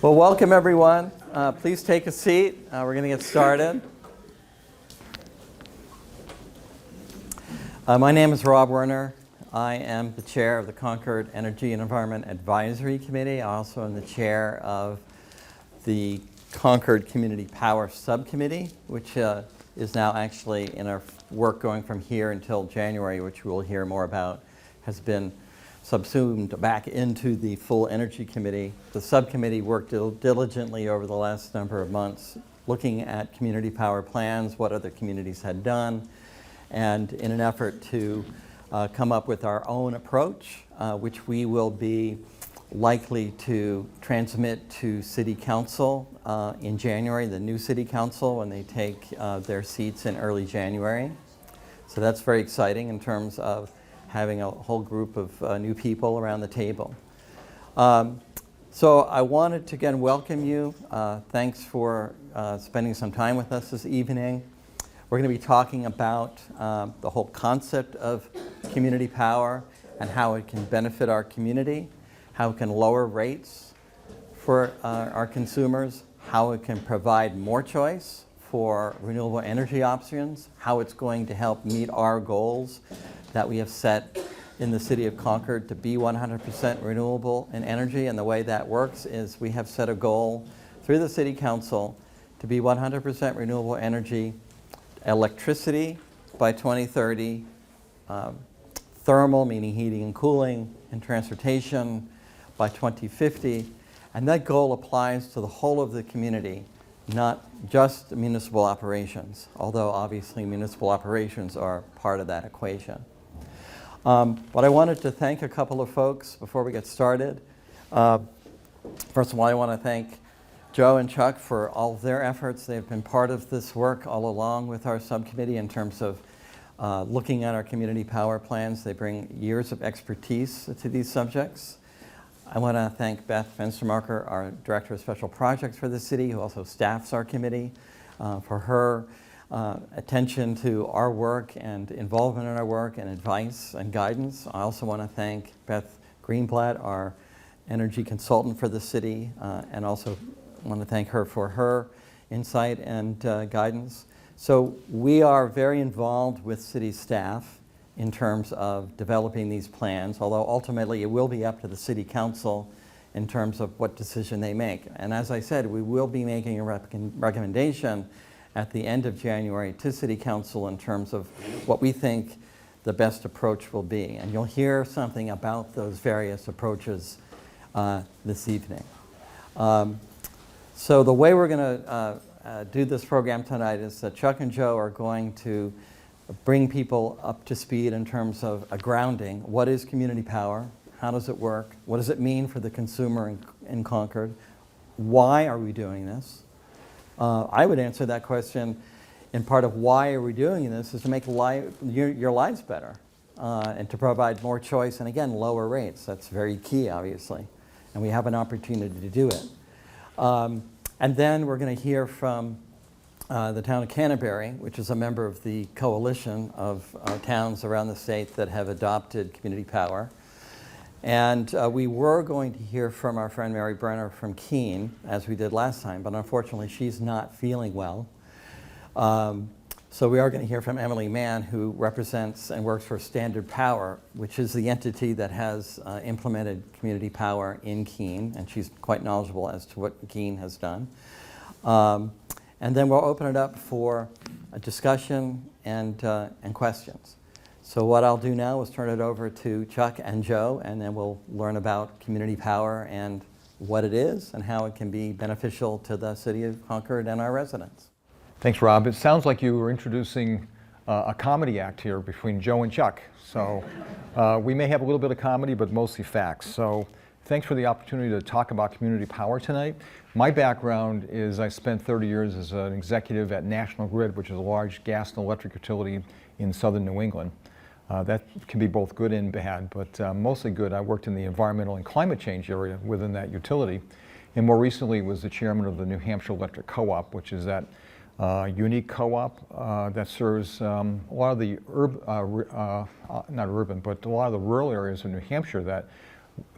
Well, welcome everyone. Please take a seat. We're going to get started. My name is Rob Brunner. I am the chair of the Concord Energy and Environment Advisory Committee. I also am the chair of the Concord Community Power Subcommittee, which is now actually in our work going from here until January, which we'll hear more about, has been subsumed back into the full Energy Committee. The subcommittee worked diligently over the last number of months looking at community power plans, what other communities had done, and in an effort to come up with our own approach, which we will be likely to transmit to City Council in January, the new City Council, when they take their seats in early January. So that's very exciting in terms of having a whole group of new people around the table. So I wanted to again welcome you. Thanks for spending some time with us this evening. We're going to be talking about the whole concept of community power and how it can benefit our community, how it can lower rates for our consumers, how it can provide more choice for renewable energy options, how it's going to help meet our goals that we have set in the City of Concord to be 100% renewable in energy. And the way that works is we have set a goal through the City Council to be 100% renewable energy, electricity by 2030, thermal, meaning heating and cooling, and transportation by 2050. And that goal applies to the whole of the community, not just municipal operations, although obviously municipal operations are part of that equation. But I wanted to thank a couple of folks before we get started. First of all, I want to thank Joe and Chuck for all of their efforts. They've been part of this work all along with our subcommittee in terms of looking at our community power plans. They bring years of expertise to these subjects. I want to thank Beth Fenstermarker, our Director of Special Projects for the city, who also staffs our committee, for her attention to our work and involvement in our work and advice and guidance. I also want to thank Beth Greenblatt, our energy consultant for the city, and also want to thank her for her insight and guidance. So we are very involved with city staff in terms of developing these plans, although ultimately it will be up to the City Council in terms of what decision they make. And as I said, we will be making a recommendation at the end of January to City Council in terms of what we think the best approach will be. And you'll hear something about those various approaches this evening. So the way we're going to do this program tonight is that Chuck and Joe are going to bring people up to speed in terms of a grounding. What is community power? How does it work? What does it mean for the consumer in Concord? Why are we doing this? I would answer that question in part of why are we doing this is to make your lives better and to provide more choice and, again, lower rates. That's very key, obviously, and we have an opportunity to do it. And then we're going to hear from the town of Canterbury, which is a member of the coalition of towns around the state that have adopted community power. And we were going to hear from our friend Mary Brunner from Keene, as we did last time, but unfortunately she's not feeling well. So we are going to hear from Emily Mann, who represents and works for Standard Power, which is the entity that has implemented community power in Keene, and she's quite knowledgeable as to what Keene has done. And then we'll open it up for a discussion and questions. So what I'll do now is turn it over to Chuck and Joe, and then we'll learn about community power and what it is and how it can be beneficial to the City of Concord and our residents. Thanks, Rob. It sounds like you were introducing a comedy act here between Joe and Chuck. So we may have a little bit of comedy, but mostly facts. So thanks for the opportunity to talk about community power tonight. My background is I spent 30 years as an executive at National Grid, which is a large gas and electric utility in southern New England. That can be both good and bad, but mostly good. I worked in the environmental and climate change area within that utility, and more recently was the chairman of the New Hampshire Electric Co-op, which is that unique co-op that serves a lot of the not urban, but a lot of the rural areas of New Hampshire that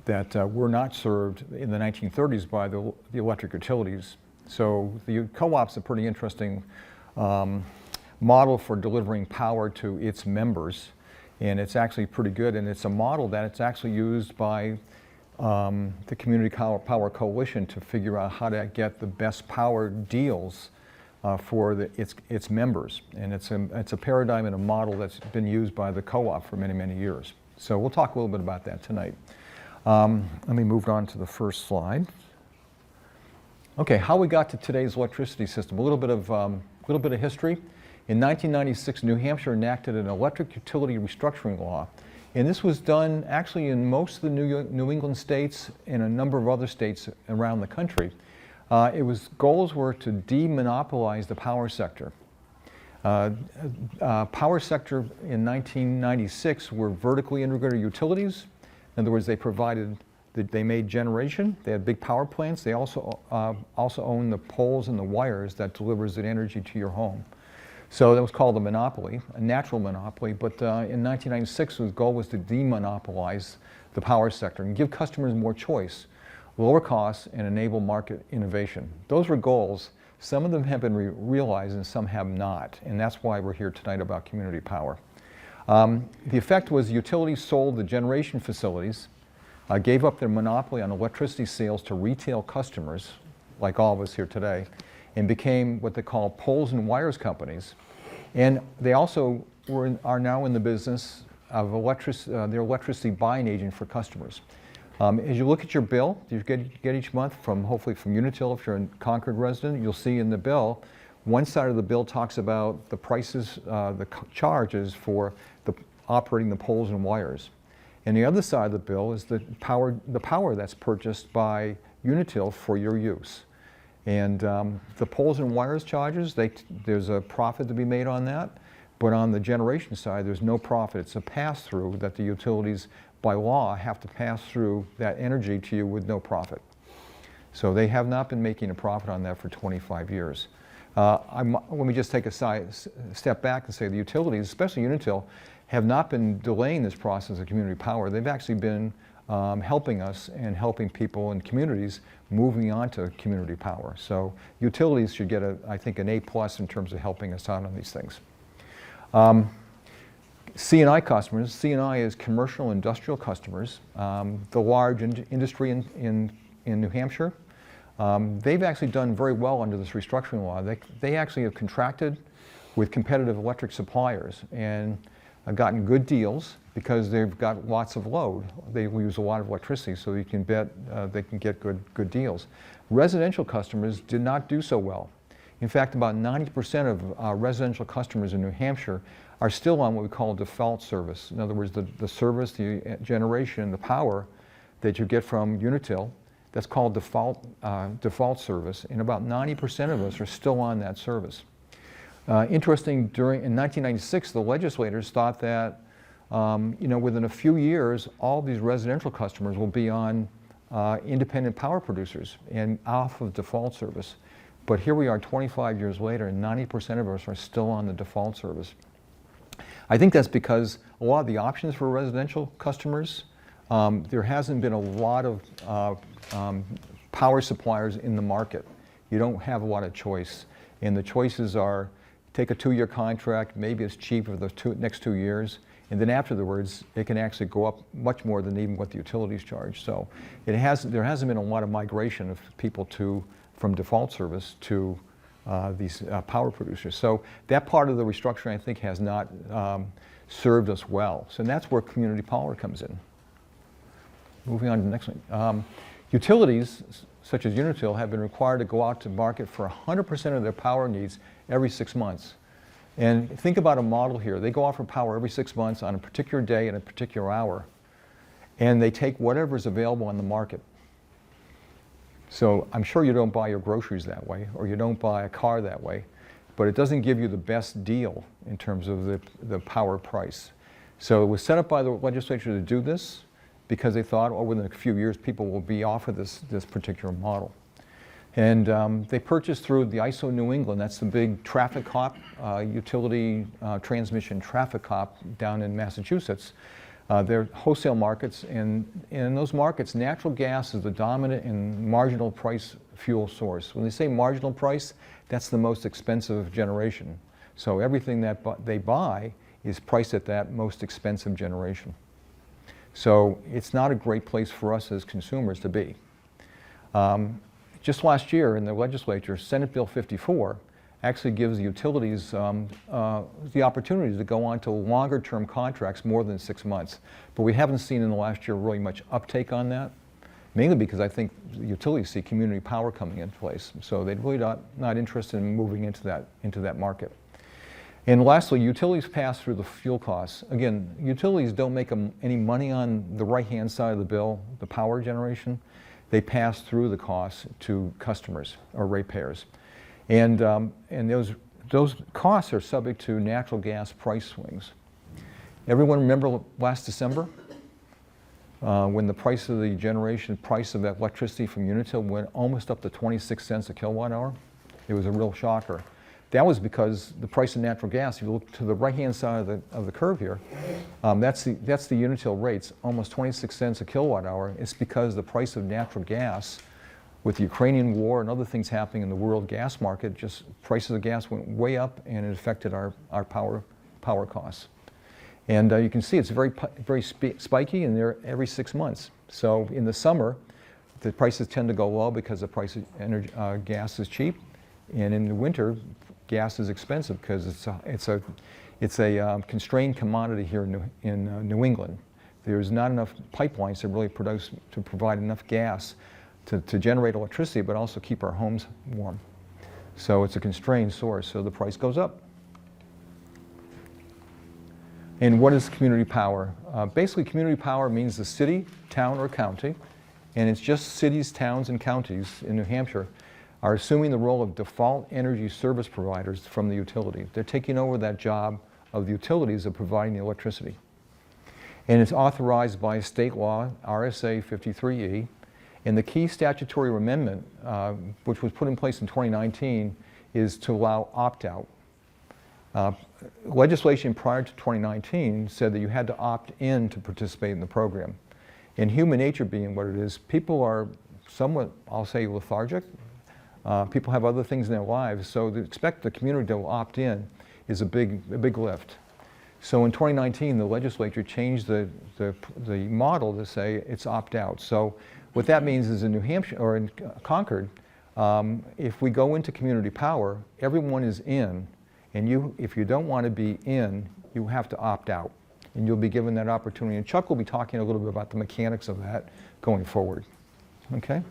that were not served in the 1930s by the electric utilities. So the co-op's a pretty interesting model for delivering power to its members, and it's actually pretty good, and it's a model that it's actually used by the Community Power Coalition to figure out how to get the best power deals for its members. And it's a paradigm and a model that's been used by the co-op for many, many years. So we'll talk a little bit about that tonight. Let me move on to the first slide. Okay, how we got to today's electricity system. A little bit of history. In 1996, New Hampshire enacted an electric utility restructuring law. And this was done actually in most of the New England states and a number of other states around the country. Goals were to demonopolize the power sector. Power sector in 1996 were vertically integrated utilities. In other words, they made generation. They had big power plants. They also owned the poles and the wires that delivers the energy to your home. So that was called a monopoly, a natural monopoly. But in 1996, the goal was to demonopolize the power sector and give customers more choice, lower costs, and enable market innovation. Those were goals. Some of them have been realized and some have not. And that's why we're here tonight about community power. The effect was utilities sold the generation facilities, gave up their monopoly on electricity sales to retail customers, like all of us here today, and became what they call poles and wires companies. And they also are now in the business of their electricity buying agent for customers. As you look at your bill you get each month hopefully from Unitil, if you're a Concord resident, you'll see in the bill, one side of the bill talks about the prices, the charges for operating the poles and wires. And the other side of the bill is the power that's purchased by Unitil for your use. And the poles and wires charges, there's a profit to be made on that, but on the generation side, there's no profit. It's a pass-through that the utilities, by law, have to pass through that energy to you with no profit. So they have not been making a profit on that for 25 years. Let me just take a step back and say the utilities, especially Unitil, have not been delaying this process of community power. They've actually been helping us and helping people in communities moving on to community power. So utilities should get, I think, an A+ in terms of helping us out on these things. C&I customers, C&I is commercial industrial customers, the large industry in New Hampshire. They've actually done very well under this restructuring law. They actually have contracted with competitive electric suppliers and gotten good deals because they've got lots of load. They use a lot of electricity, so you can bet they can get good deals. Residential customers did not do so well. In fact, about 90% of residential customers in New Hampshire are still on what we call default service. In other words, the service, the generation, the power that you get from Unitil, that's called default service, and about 90% of us are still on that service. Interesting, in 1996, the legislators thought that within a few years, all these residential customers will be on independent power producers and off of default service. But here we are 25 years later, and 90% of us are still on the default service. I think that's because a lot of the options for residential customers, there hasn't been a lot of power suppliers in the market. You don't have a lot of choice. And the choices are take a 2-year contract, maybe it's cheap for the next 2 years, and then afterwards it can actually go up much more than even what the utilities charge. So there hasn't been a lot of migration of people from default service to these power producers. So that part of the restructuring, I think, has not served us well. So that's where community power comes in. Moving on to the next one. Utilities, such as Unitil, have been required to go out to market for 100% of their power needs every 6 months. And think about a model here. They go out for power every 6 months on a particular day and a particular hour, and they take whatever is available on the market. So I'm sure you don't buy your groceries that way, or you don't buy a car that way, but it doesn't give you the best deal in terms of the power price. So it was set up by the legislature to do this because they thought, oh, within a few years, people will be off of this particular model. And they purchased through the ISO New England, that's the big traffic cop, utility transmission traffic cop down in Massachusetts. They're wholesale markets, and in those markets, natural gas is the dominant and marginal price fuel source. When they say marginal price, that's the most expensive generation. So everything that they buy is priced at that most expensive generation. So it's not a great place for us as consumers to be. Just last year in the legislature, Senate Bill 54 actually gives the utilities the opportunity to go on to longer term contracts, more than 6 months. But we haven't seen in the last year really much uptake on that, mainly because I think the utilities see community power coming into place. So they're really not interested in moving into that market. And lastly, utilities pass through the fuel costs. Again, utilities don't make any money on the right-hand side of the bill, the power generation. They pass through the costs to customers or ratepayers. And those costs are subject to natural gas price swings. Everyone remember last December when the price of the price of electricity from Unitil went almost up to 26 cents a kilowatt hour? It was a real shocker. That was because the price of natural gas, if you look to the right-hand side of the curve here, that's the Unitil rates, almost 26 cents a kilowatt hour. It's because the price of natural gas, with the Ukrainian war and other things happening in the world gas market, just prices of gas went way up, and it affected our power costs. And you can see it's very spiky, and they're every 6 months. So in the summer, the prices tend to go low because the price of gas is cheap, and in the winter, gas is expensive because it's a constrained commodity here in New England. There's not enough pipelines to provide enough gas to generate electricity, but also keep our homes warm. So it's a constrained source, so the price goes up. And what is community power? Basically, community power means the city, town, or county, and it's just cities, towns, and counties in New Hampshire are assuming the role of default energy service providers from the utility. They're taking over that job of the utilities of providing the electricity. And it's authorized by state law, RSA 53E, and the key statutory amendment, which was put in place in 2019, is to allow opt-out. Legislation prior to 2019 said that you had to opt in to participate in the program. And human nature being what it is, people are somewhat, I'll say, lethargic. People have other things in their lives, so to expect the community to opt in is a big lift. So in 2019, the legislature changed the model to say it's opt-out. So what that means is in New Hampshire, or in Concord, if we go into community power, everyone is in, and if you don't want to be in, you have to opt out. And you'll be given that opportunity. And Chuck will be talking a little bit about the mechanics of that going forward. Okay?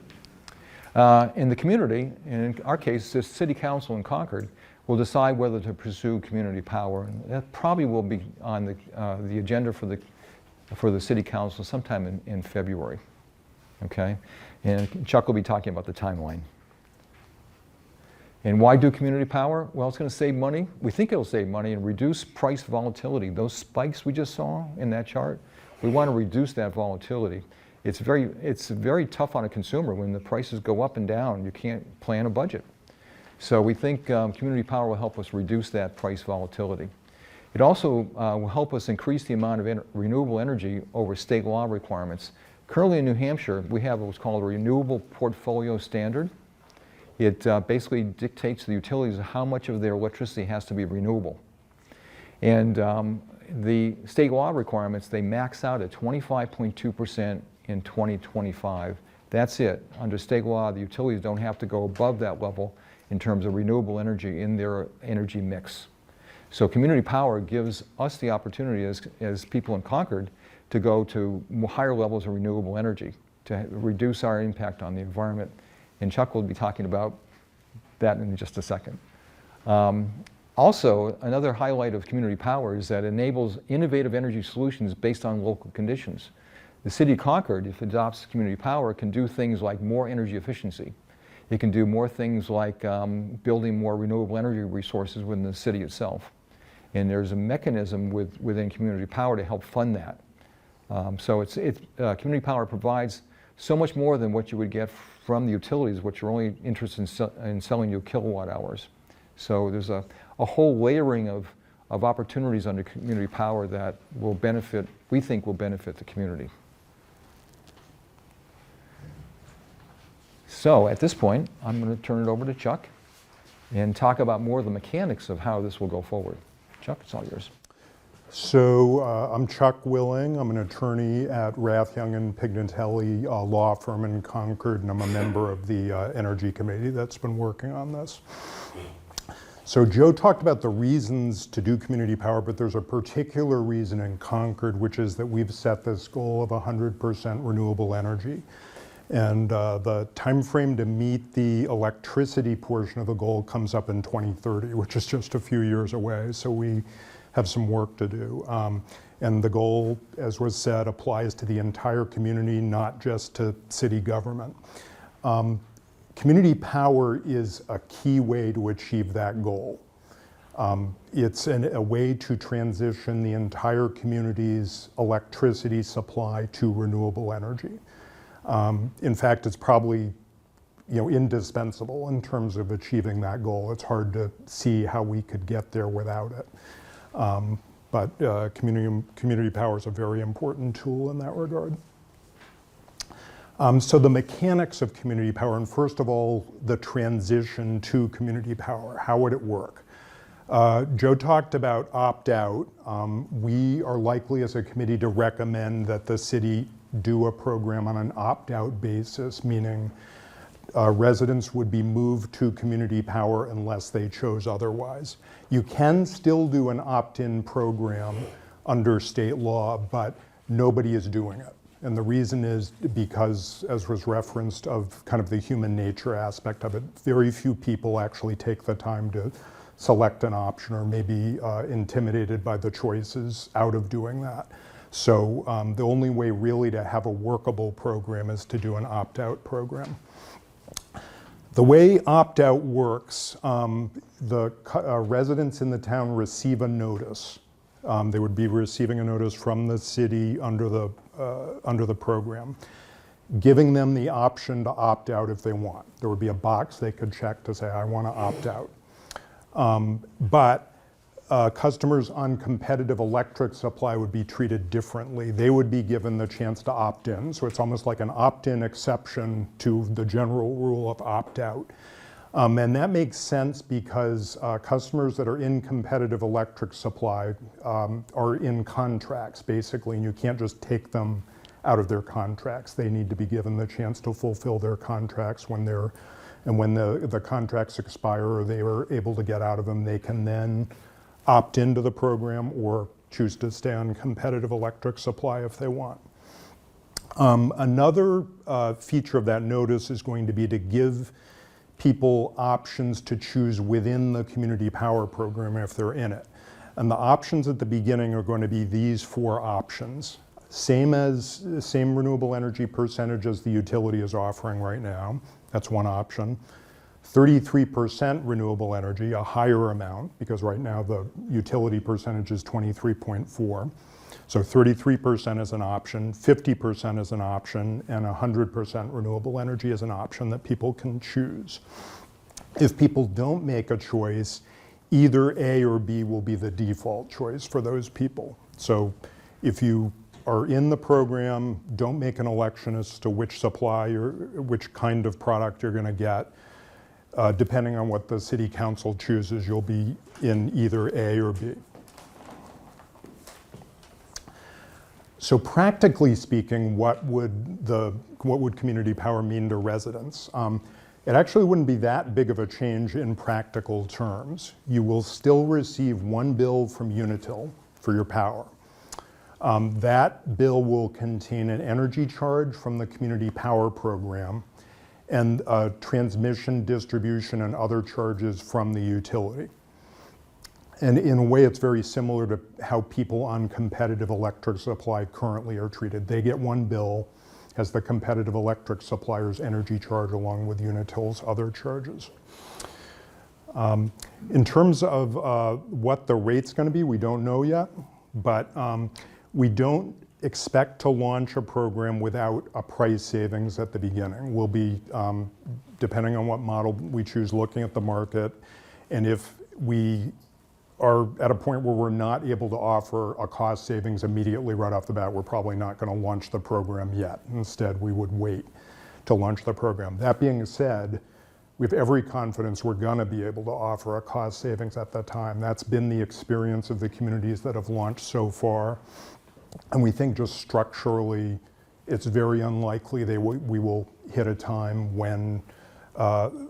In the community, and in our case, the City Council in Concord, will decide whether to pursue community power. And that probably will be on the agenda for the City Council sometime in February. Okay? And Chuck will be talking about the timeline. And why do community power? Well, it's going to save money. We think it'll save money and reduce price volatility. Those spikes we just saw in that chart, we want to reduce that volatility. It's very tough on a consumer when the prices go up and down. You can't plan a budget. So we think community power will help us reduce that price volatility. It also will help us increase the amount of renewable energy over state law requirements. Currently in New Hampshire, we have what's called a renewable portfolio standard. It basically dictates to the utilities how much of their electricity has to be renewable. And the state law requirements, they max out at 25.2% in 2025. That's it. Under state law, the utilities don't have to go above that level in terms of renewable energy in their energy mix. So community power gives us the opportunity as people in Concord to go to higher levels of renewable energy to reduce our impact on the environment. And Chuck will be talking about that in just a second. Also, another highlight of community power is that it enables innovative energy solutions based on local conditions. The City of Concord, if it adopts community power, can do things like more energy efficiency. It can do more things like building more renewable energy resources within the city itself. And there's a mechanism within community power to help fund that. So community power provides so much more than what you would get from the utilities, which are only interested in selling you kilowatt hours. So there's a whole layering of opportunities under community power that will benefit, we think will benefit the community. So at this point, I'm going to turn it over to Chuck and talk about more of the mechanics of how this will go forward. Chuck, it's all yours. So I'm Chuck Willing. I'm an attorney at Rath, Young and Pignatelli law firm in Concord, and I'm a member of the Energy Committee that's been working on this. So Joe talked about the reasons to do community power, but there's a particular reason in Concord, which is that we've set this goal of 100% renewable energy. And the time frame to meet the electricity portion of the goal comes up in 2030, which is just a few years away. So we have some work to do. And the goal, as was said, applies to the entire community, not just to city government. Community power is a key way to achieve that goal. It's a way to transition the entire community's electricity supply to renewable energy. In fact, it's probably indispensable in terms of achieving that goal. It's hard to see how we could get there without it. But community power is a very important tool in that regard. So the mechanics of community power, and first of all, the transition to community power, how would it work? Joe talked about opt-out. We are likely as a committee to recommend that the city do a program on an opt-out basis, meaning residents would be moved to community power unless they chose otherwise. You can still do an opt-in program under state law, but nobody is doing it. And the reason is because, as was referenced, of kind of the human nature aspect of it. Very few people actually take the time to select an option, or maybe intimidated by the choices out of doing that. So the only way really to have a workable program is to do an opt-out program. The way opt-out works, the residents in the town receive a notice. They would be receiving a notice from the city under the program, giving them the option to opt out if they want. There would be a box they could check to say, I want to opt out. But customers on competitive electric supply would be treated differently. They would be given the chance to opt in. So it's almost like an opt-in exception to the general rule of opt-out. And that makes sense because customers that are in competitive electric supply are in contracts, basically, and you can't just take them out of their contracts. They need to be given the chance to fulfill their contracts when the contracts expire or they are able to get out of them, they can then opt into the program or choose to stay on competitive electric supply if they want. Another feature of that notice is going to be to give people options to choose within the community power program if they're in it. And the options at the beginning are going to be these 4 options. Same renewable energy percentage as the utility is offering right now. That's one option. 33% renewable energy, a higher amount, because right now the utility percentage is 23.4. So 33% is an option, 50% is an option, and 100% renewable energy is an option that people can choose. If people don't make a choice, either A or B will be the default choice for those people. So if you are in the program, don't make an election as to which supply or which kind of product you're going to get. Depending on what the city council chooses, you'll be in either A or B. So practically speaking, what would community power mean to residents? It actually wouldn't be that big of a change in practical terms. You will still receive one bill from Unitil for your power. That bill will contain an energy charge from the community power program and transmission, distribution, and other charges from the utility. And in a way, it's very similar to how people on competitive electric supply currently are treated. They get one bill as the competitive electric supplier's energy charge along with Unitil's other charges. In terms of what the rate's going to be, we don't know yet, but we don't expect to launch a program without a price savings at the beginning. We'll be, depending on what model we choose, looking at the market, and if we are at a point where we're not able to offer a cost savings immediately right off the bat, we're probably not going to launch the program yet. Instead, we would wait to launch the program. That being said, we have every confidence we're going to be able to offer a cost savings at that time. That's been the experience of the communities that have launched so far. And we think just structurally, it's very unlikely we will hit a time when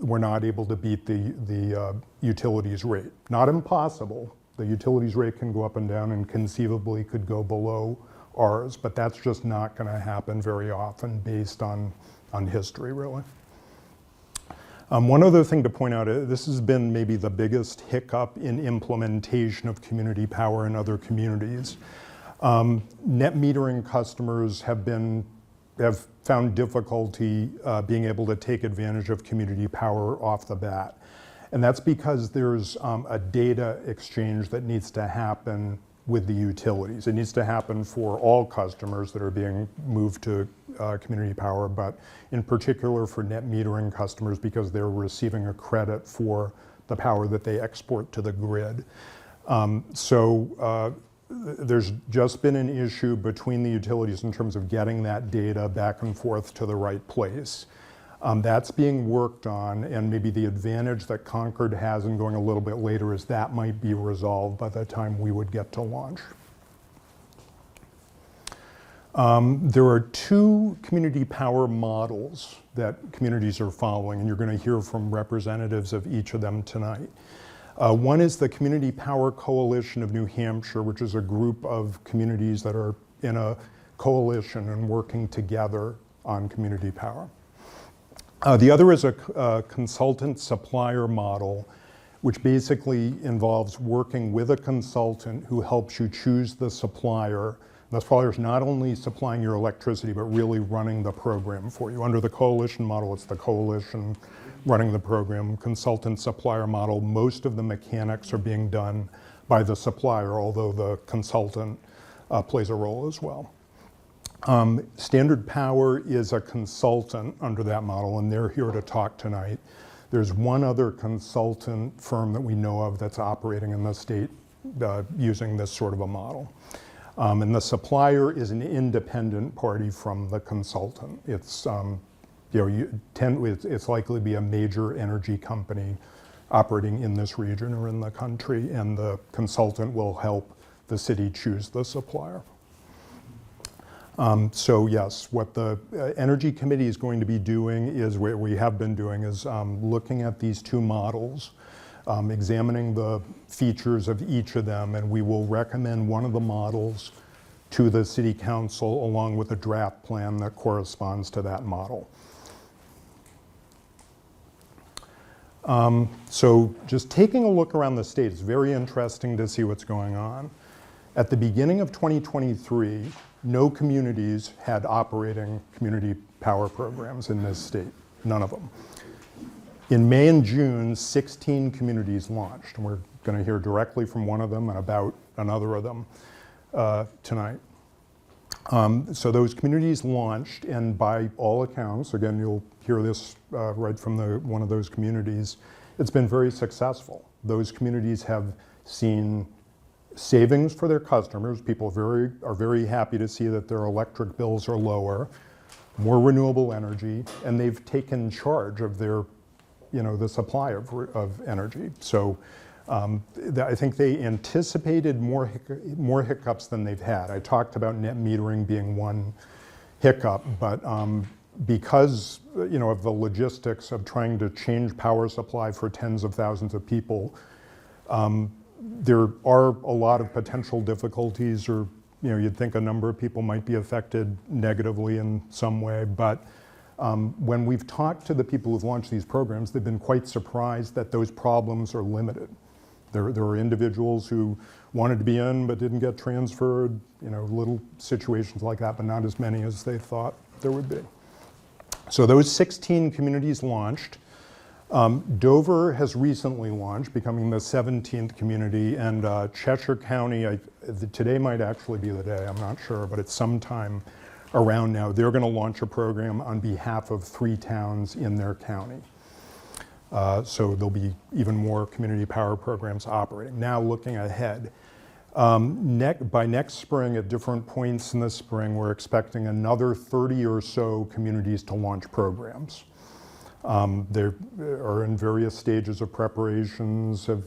we're not able to beat the utilities rate. Not impossible. The utilities rate can go up and down and conceivably could go below ours, but that's just not going to happen very often based on history, really. One other thing to point out, this has been maybe the biggest hiccup in implementation of community power in other communities. Net metering customers have found difficulty being able to take advantage of community power off the bat. And that's because there's a data exchange that needs to happen with the utilities. It needs to happen for all customers that are being moved to community power, but in particular for net metering customers because they're receiving a credit for the power that they export to the grid. There's just been an issue between the utilities in terms of getting that data back and forth to the right place. That's being worked on, and maybe the advantage that Concord has in going a little bit later is that might be resolved by the time we would get to launch. There are two community power models that communities are following, and you're going to hear from representatives of each of them tonight. One is the Community Power Coalition of New Hampshire, which is a group of communities that are in a coalition and working together on community power. The other is a consultant supplier model, which basically involves working with a consultant who helps you choose the supplier. The supplier is not only supplying your electricity, but really running the program for you. Under the coalition model, it's the coalition running the program. Consultant supplier model, most of the mechanics are being done by the supplier, although the consultant plays a role as well. Standard Power is a consultant under that model, and they're here to talk tonight. There's one other consultant firm that we know of that's operating in the state using this sort of a model. And the supplier is an independent party from the consultant. It's it's likely to be a major energy company operating in this region or in the country, and the consultant will help the city choose the supplier. So yes, what the Energy Committee is going to be doing is, what we have been doing is looking at these two models, examining the features of each of them, and we will recommend one of the models to the City Council along with a draft plan that corresponds to that model. So just taking a look around the state, it's very interesting to see what's going on. At the beginning of 2023, no communities had operating community power programs in this state, none of them. In May and June, 16 communities launched, and we're going to hear directly from one of them and about another of them tonight. So those communities launched, and by all accounts, again, you'll hear this right from one of those communities, it's been very successful. Those communities have seen savings for their customers. People are very happy to see that their electric bills are lower, more renewable energy, and they've taken charge of their, the supply of energy. So I think they anticipated more hiccups than they've had. I talked about net metering being one hiccup, but because of the logistics of trying to change power supply for tens of thousands of people, there are a lot of potential difficulties, or you'd think a number of people might be affected negatively in some way, but when we've talked to the people who've launched these programs, they've been quite surprised that those problems are limited. There are individuals who wanted to be in but didn't get transferred, little situations like that, but not as many as they thought there would be. So those 16 communities launched. Dover has recently launched, becoming the 17th community, and Cheshire County, today might actually be the day, I'm not sure, but it's sometime around now. They're going to launch a program on behalf of 3 towns in their county. So there'll be even more community power programs operating. Now looking ahead, by next spring, at different points in the spring, we're expecting another 30 or so communities to launch programs. They are in various stages of preparations, have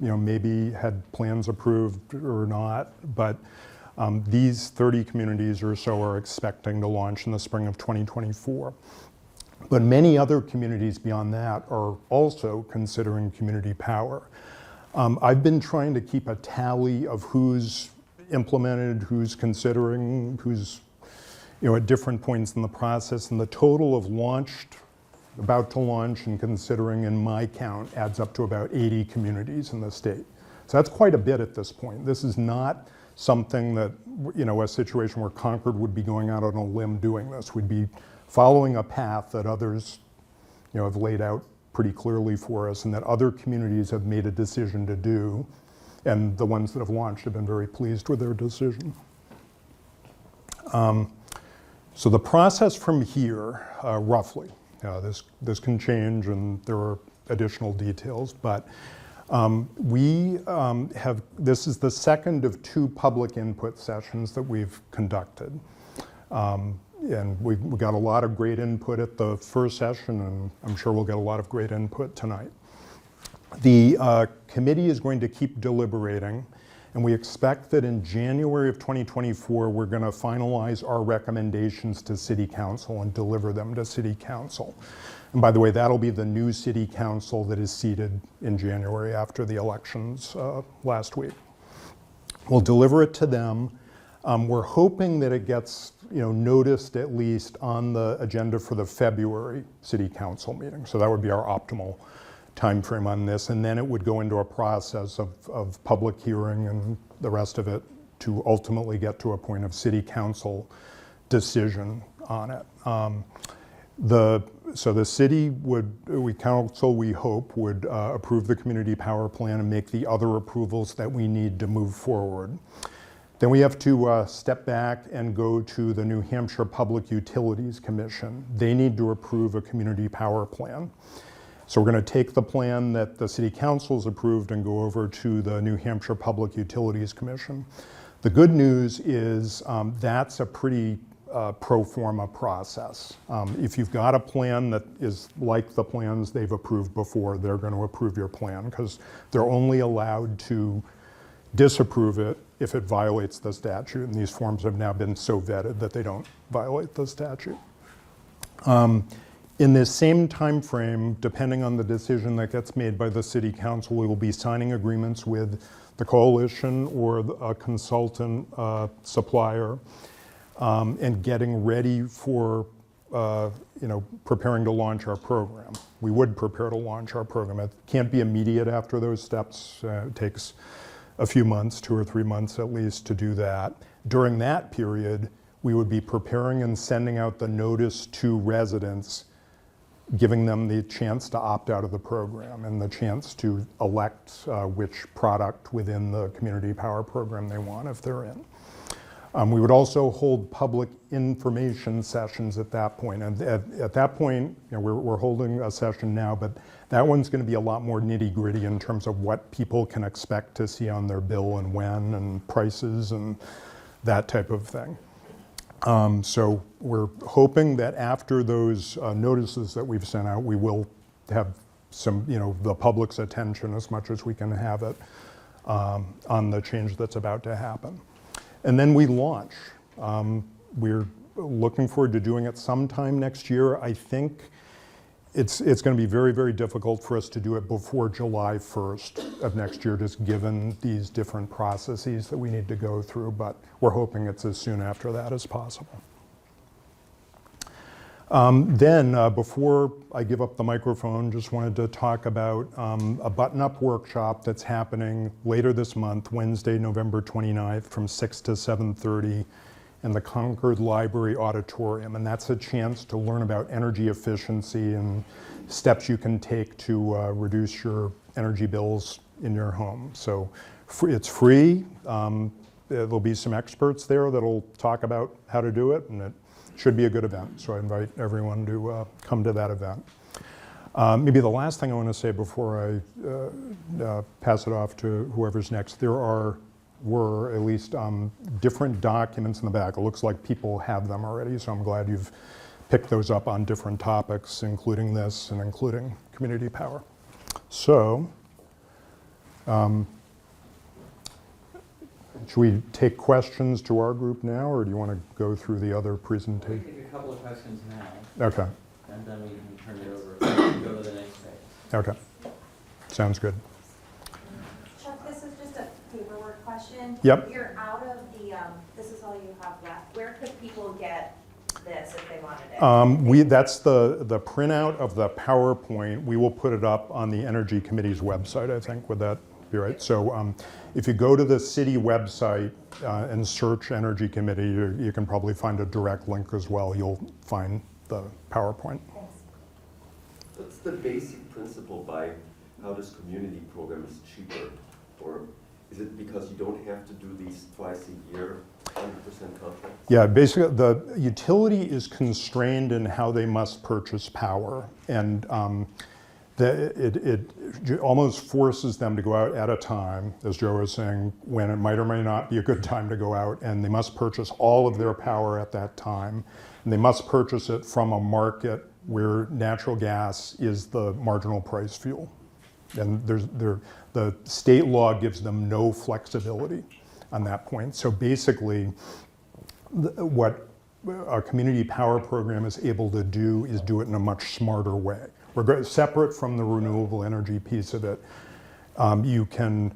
maybe had plans approved or not, but these 30 communities or so are expecting to launch in the spring of 2024. But many other communities beyond that are also considering community power. I've been trying to keep a tally of who's implemented, who's considering, who's at different points in the process, and the total of launched, about to launch, and considering in my count adds up to about 80 communities in the state. So that's quite a bit at this point. This is not something that, a situation where Concord would be going out on a limb doing this. We'd be following a path that others, have laid out pretty clearly for us, and that other communities have made a decision to do, and the ones that have launched have been very pleased with their decision. So the process from here, roughly, this can change and there are additional details, but this is the second of 2 public input sessions that we've conducted. And we got a lot of great input at the first session, and I'm sure we'll get a lot of great input tonight. The committee is going to keep deliberating, and we expect that in January of 2024, we're going to finalize our recommendations to City Council and deliver them to City Council. And by the way, that'll be the new City Council that is seated in January after the elections last week. We'll deliver it to them. We're hoping that it gets noticed at least on the agenda for the February City Council meeting. So that would be our optimal time frame on this, and then it would go into a process of public hearing and the rest of it to ultimately get to a point of City Council decision on it. So the city we hope would approve the community power plan and make the other approvals that we need to move forward. Then we have to step back and go to the New Hampshire Public Utilities Commission. They need to approve a community power plan. So we're going to take the plan that the City Council's approved and go over to the New Hampshire Public Utilities Commission. The good news is that's a pretty pro forma process. If you've got a plan that is like the plans they've approved before, they're going to approve your plan because they're only allowed to disapprove it if it violates the statute, and these forms have now been so vetted that they don't violate the statute. In this same time frame, depending on the decision that gets made by the City Council, we will be signing agreements with the coalition or a consultant supplier and getting ready for preparing to launch our program. We would prepare to launch our program. It can't be immediate after those steps. It takes a few months, 2 or 3 months at least, to do that. During that period, we would be preparing and sending out the notice to residents, giving them the chance to opt out of the program and the chance to elect which product within the community power program they want if they're in. We would also hold public information sessions at that point. And at that point, we're holding a session now, but that one's going to be a lot more nitty-gritty in terms of what people can expect to see on their bill and when, and prices and that type of thing. So we're hoping that after those notices that we've sent out, we will have some, the public's attention as much as we can have it on the change that's about to happen. And then we launch. We're looking forward to doing it sometime next year. I think it's going to be very, very difficult for us to do it before July 1st of next year, just given these different processes that we need to go through, but we're hoping it's as soon after that as possible. Before I give up the microphone, just wanted to talk about a button-up workshop that's happening later this month, Wednesday, November 29th, from 6 to 7:30 in the Concord Library Auditorium. And that's a chance to learn about energy efficiency and steps you can take to reduce your energy bills in your home. So it's free. There'll be some experts there that'll talk about how to do it, and it should be a good event. So I invite everyone to come to that event. Maybe the last thing I want to say before I pass it off to whoever's next, were at least different documents in the back. It looks like people have them already, so I'm glad you've picked those up on different topics, including this and including community power. So, should we take questions to our group now, or do you want to go through the other We presentation? can take a couple of questions now, Okay, and then we can turn it over and go to the next phase. okay. Sounds good. Chuck, this is just a paperwork question. Yep. You're out of the, this is all you have left. Where could people get this if they wanted it? That's the printout of the PowerPoint. We will put it up on the Energy Committee's website, I think. Would that be right? So if you go to the city website and search Energy Committee, you can probably find a direct link as well. You'll find the PowerPoint. Thanks. What's the basic principle by how this community program is cheaper? Or is it because you don't have to do these twice a year, 100% contracts? Yeah, basically the utility is constrained in how they must purchase power. And it almost forces them to go out at a time, as Joe was saying, when it might or may not be a good time to go out, and they must purchase all of their power at that time. And they must purchase it from a market where natural gas is the marginal price fuel. And the state law gives them no flexibility on that point. So basically, what a community power program is able to do is do it in a much smarter way. Separate from the renewable energy piece of it, you can,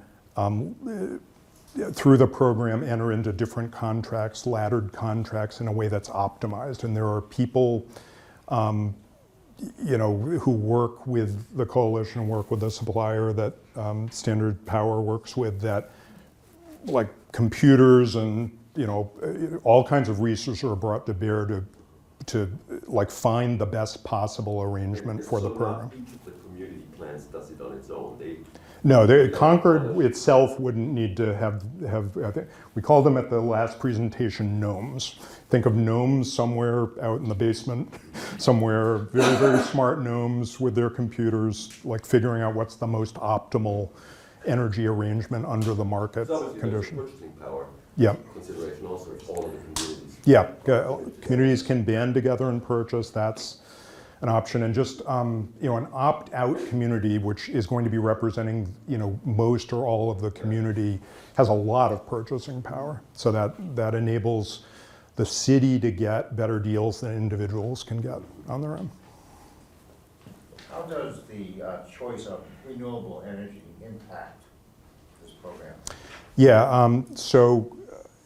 through the program, enter into different contracts, laddered contracts in a way that's optimized. And there are people who work with the coalition, work with the supplier that Standard Power works with, that like computers and all kinds of resources are brought to bear to like find the best possible arrangement for the program. So not each of the community plans does it on its own. No, Concord itself wouldn't need to have. I think we called them at the last presentation gnomes. Think of gnomes somewhere out in the basement, somewhere, very, very smart gnomes with their computers, like figuring out what's the most optimal energy arrangement under the market condition. Purchasing power Yeah. consideration also for all of the communities. Yeah, communities can band together and purchase. That's an option. And just an opt-out community, which is going to be representing most or all of the community, has a lot of purchasing power. So that enables the city to get better deals than individuals can get on their own. How does the choice of renewable energy impact this program? Yeah, so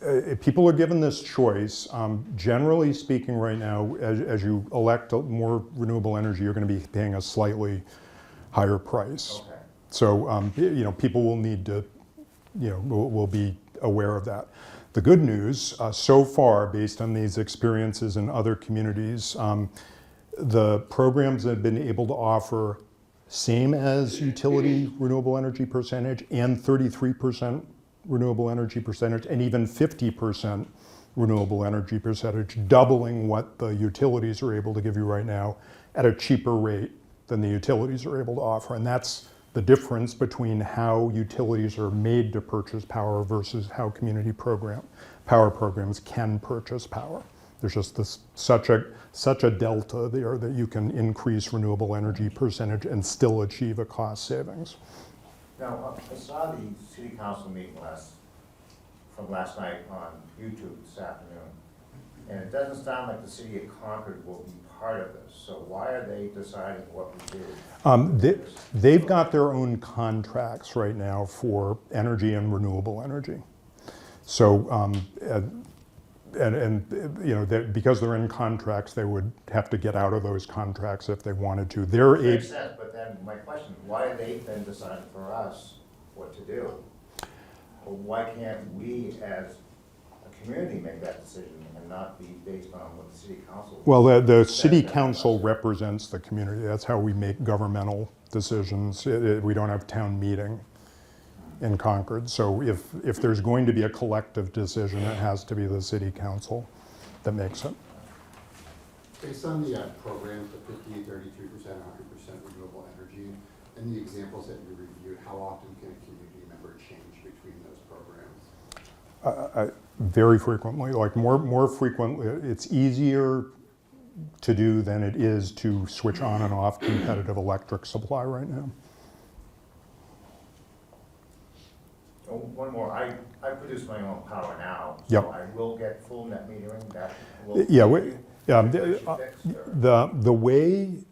if people are given this choice, generally speaking right now, as you elect more renewable energy, you're going to be paying a slightly higher price. Okay. So, people will need to, will be aware of that. The good news, so far, based on these experiences in other communities, the programs have been able to offer same as utility renewable energy percentage and 33% renewable energy percentage and even 50% renewable energy percentage, doubling what the utilities are able to give you right now at a cheaper rate than the utilities are able to offer. And that's the difference between how utilities are made to purchase power versus how community power programs can purchase power. There's just such a delta there that you can increase renewable energy percentage and still achieve a cost savings. Now, I saw the city council meeting from last night on YouTube this afternoon, and it doesn't sound like the city of Concord will be part of this. So why are they deciding what we do? They've got their own contracts right now for energy and renewable energy. So, because they're in contracts, they would have to get out of those contracts if they wanted to. They're Makes sense, but then my question, why are they then deciding for us what to do? Or why can't we as a community make that decision and not be based on what the city council? Well, the city council represents the community. That's how we make governmental decisions. We don't have town meeting in Concord. So if there's going to be a collective decision, it has to be the city council that makes it. Based on the programs, the 50, 33%, 100% renewable energy, and the examples that you reviewed, how often can a community member change between those programs? Very frequently, like more frequently. It's easier to do than it is to switch on and off competitive electric supply right now. Oh, one more, I produce my own power now, Yep. so I will get full net metering, that will. Yeah, Fixed, or- the way,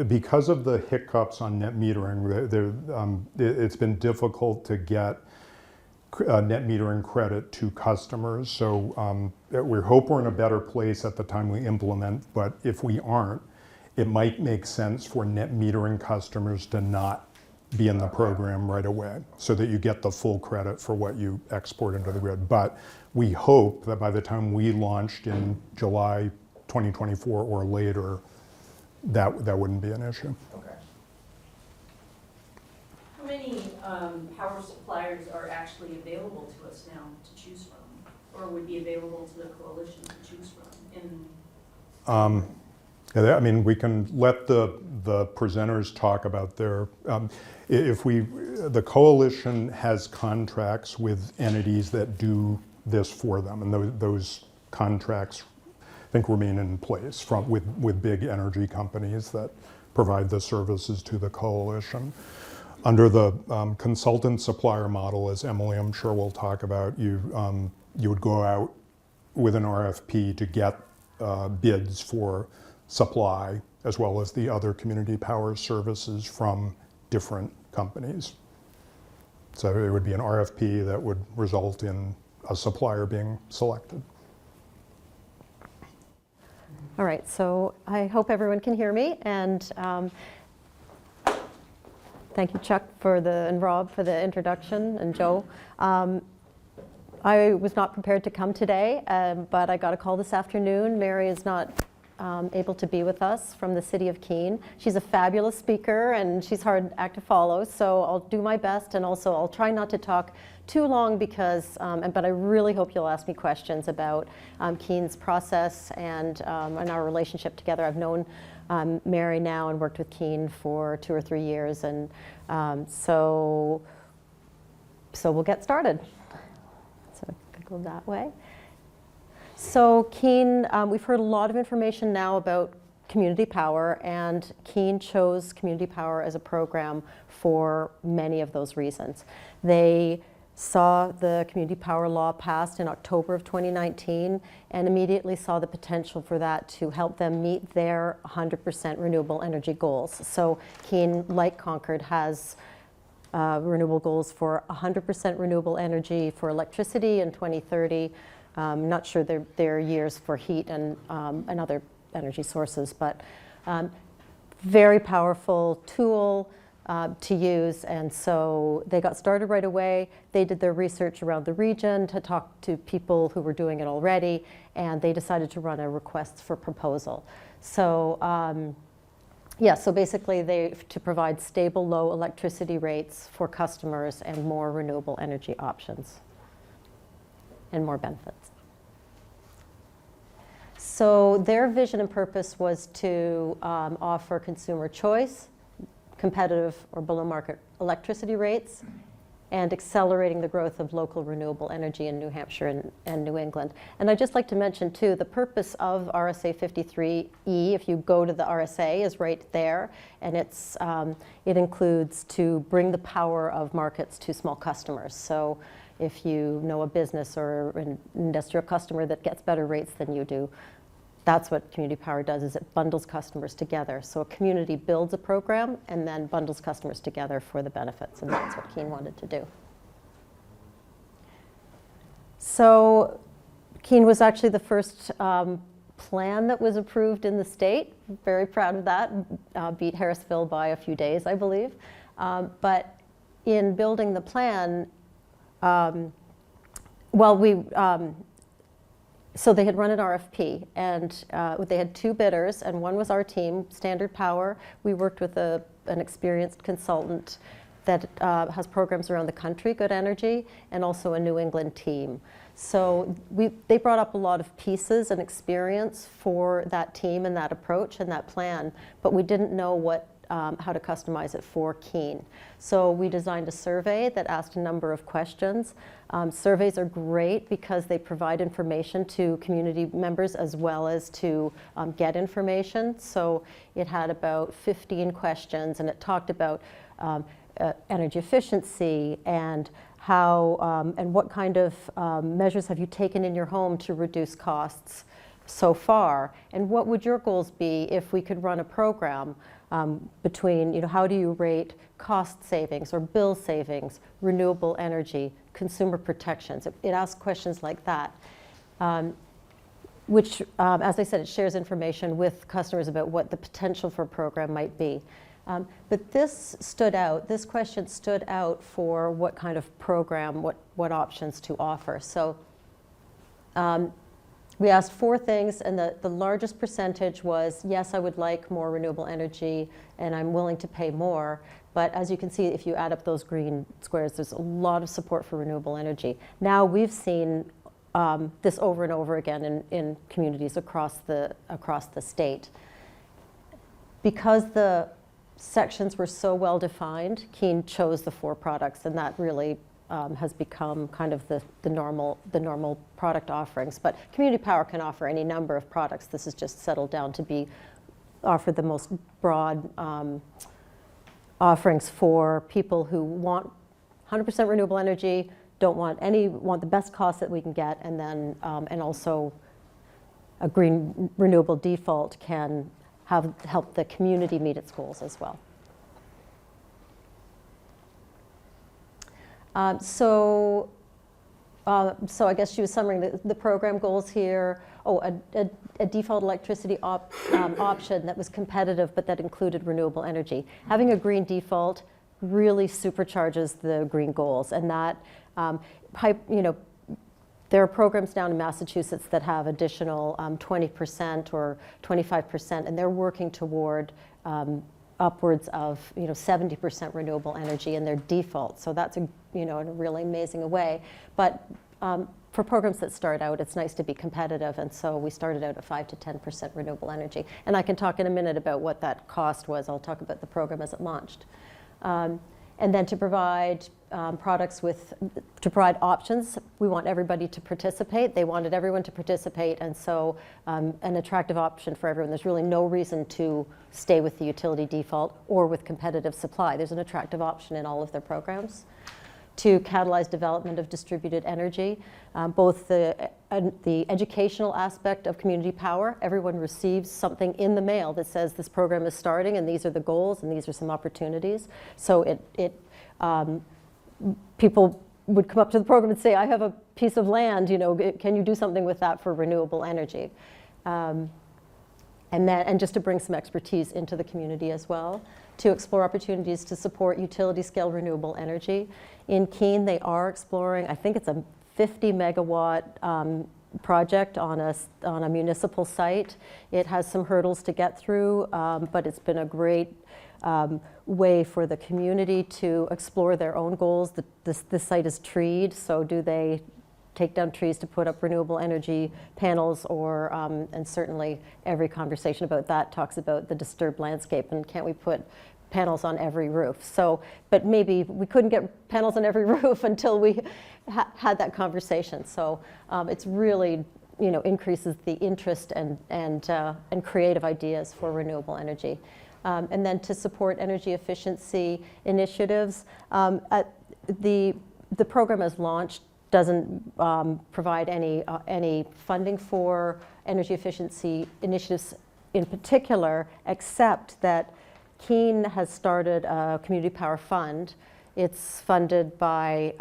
because of the hiccups on net metering, it's been difficult to get net metering credit to customers. So we hope we're in a better place at the time we implement, but if we aren't, it might make sense for net metering customers to not be in the program right away so that you get the full credit for what you export into the grid. But we hope that by the time we launched in July 2024 or later, that wouldn't be an issue. Okay. How many power suppliers are actually available to us now to choose from, or would be available to the coalition to choose from? I mean, we can let the presenters talk about their, the coalition has contracts with entities that do this for them, and those contracts, I think, remain in place with big energy companies that provide the services to the coalition. Under the consultant supplier model, as Emily, I'm sure will talk about, you would go out with an RFP to get bids for supply, as well as the other community power services from different companies. So it would be an RFP that would result in a supplier being selected. All right, so I hope everyone can hear me, and thank you, Chuck, and Rob for the introduction, and Joe. I was not prepared to come today, but I got a call this afternoon. Mary is not able to be with us from the City of Keene. She's a fabulous speaker, and she's hard act to follow, so I'll do my best, and also I'll try not to talk too long because, but I really hope you'll ask me questions about Keene's process and our relationship together. I've known Mary now and worked with Keene for 2 or 3 years, and so we'll get started. So I could go that way. So Keene, we've heard a lot of information now about community power, and Keene chose community power as a program for many of those reasons. They saw the community power law passed in October of 2019 and immediately saw the potential for that to help them meet their 100% renewable energy goals. So Keene, like Concord, has renewable goals for 100% renewable energy for electricity in 2030. Not sure their years for heat and other energy sources, but very powerful tool to use, and so they got started right away. They did their research around the region to talk to people who were doing it already, and they decided to run a request for proposal. So so basically to provide stable, low electricity rates for customers and more renewable energy options and more benefits. So their vision and purpose was to offer consumer choice, competitive or below market electricity rates, and accelerating the growth of local renewable energy in New Hampshire and New England. And I'd just like to mention too, the purpose of RSA 53E, if you go to the RSA, is right there, and it includes to bring the power of markets to small customers. So if you know a business or an industrial customer that gets better rates than you do, that's what community power does, is it bundles customers together. So a community builds a program and then bundles customers together for the benefits, and that's what Keene wanted to do. So Keene was actually the first plan that was approved in the state. Very proud of that. Beat Harrisville by a few days, I believe. But in building the plan, so they had run an RFP, and they had 2 bidders, and one was our team, Standard Power. We worked with an experienced consultant that has programs around the country, Good Energy, and also a New England team. So they brought up a lot of pieces and experience for that team and that approach and that plan, but we didn't know how to customize it for Keene. So we designed a survey that asked a number of questions. Surveys are great because they provide information to community members as well as to get information. So it had about 15 questions, and it talked about energy efficiency and how and what kind of measures have you taken in your home to reduce costs so far, and what would your goals be if we could run a program between, how do you rate cost savings or bill savings, renewable energy, consumer protections. It asks questions like that, which, as I said, it shares information with customers about what the potential for a program might be. But this question stood out for what kind of program, what options to offer. So we asked 4 things, and the largest percentage was, yes, I would like more renewable energy, and I'm willing to pay more. But as you can see, if you add up those green squares, there's a lot of support for renewable energy. Now we've seen this over and over again in communities across the state. Because the sections were so well defined, Keene chose the 4 products, and that really has become kind of the normal product offerings. But Community Power can offer any number of products. This is just settled down to offer the most broad offerings for people who want 100% renewable energy, want the best cost that we can get, and then and also a green renewable default can help the community meet its goals as well. So I guess she was summarizing the program goals here. A default electricity option that was competitive, but that included renewable energy. Having a green default really supercharges the green goals, and that there are programs down in Massachusetts that have additional 20% or 25%, and they're working toward upwards of 70% renewable energy in their default. So that's in a really amazing way. But for programs that start out, it's nice to be competitive, and so we started out at 5 to 10% renewable energy. And I can talk in a minute about what that cost was. I'll talk about the program as it launched. And then to provide to provide options, we want everybody to participate. They wanted everyone to participate, and so an attractive option for everyone. There's really no reason to stay with the utility default or with competitive supply. There's an attractive option in all of their programs. To catalyze development of distributed energy, both the educational aspect of Community Power. Everyone receives something in the mail that says this program is starting, and these are the goals, and these are some opportunities. So people would come up to the program and say, I have a piece of land, can you do something with that for renewable energy? And just to bring some expertise into the community as well, to explore opportunities to support utility scale renewable energy. In Keene, they are exploring, I think it's a 50 megawatt project on a municipal site. It has some hurdles to get through, but it's been a great way for the community to explore their own goals. This site is treed, so do they take down trees to put up renewable energy panels, or and certainly every conversation about that talks about the disturbed landscape, and can't we put panels on every roof? So, but maybe we couldn't get panels on every roof until we had that conversation. So it's really increases the interest and creative ideas for renewable energy. And then to support energy efficiency initiatives, the program as launched doesn't provide any funding for energy efficiency initiatives in particular, except that Keene has started a Community Power Fund. It's funded by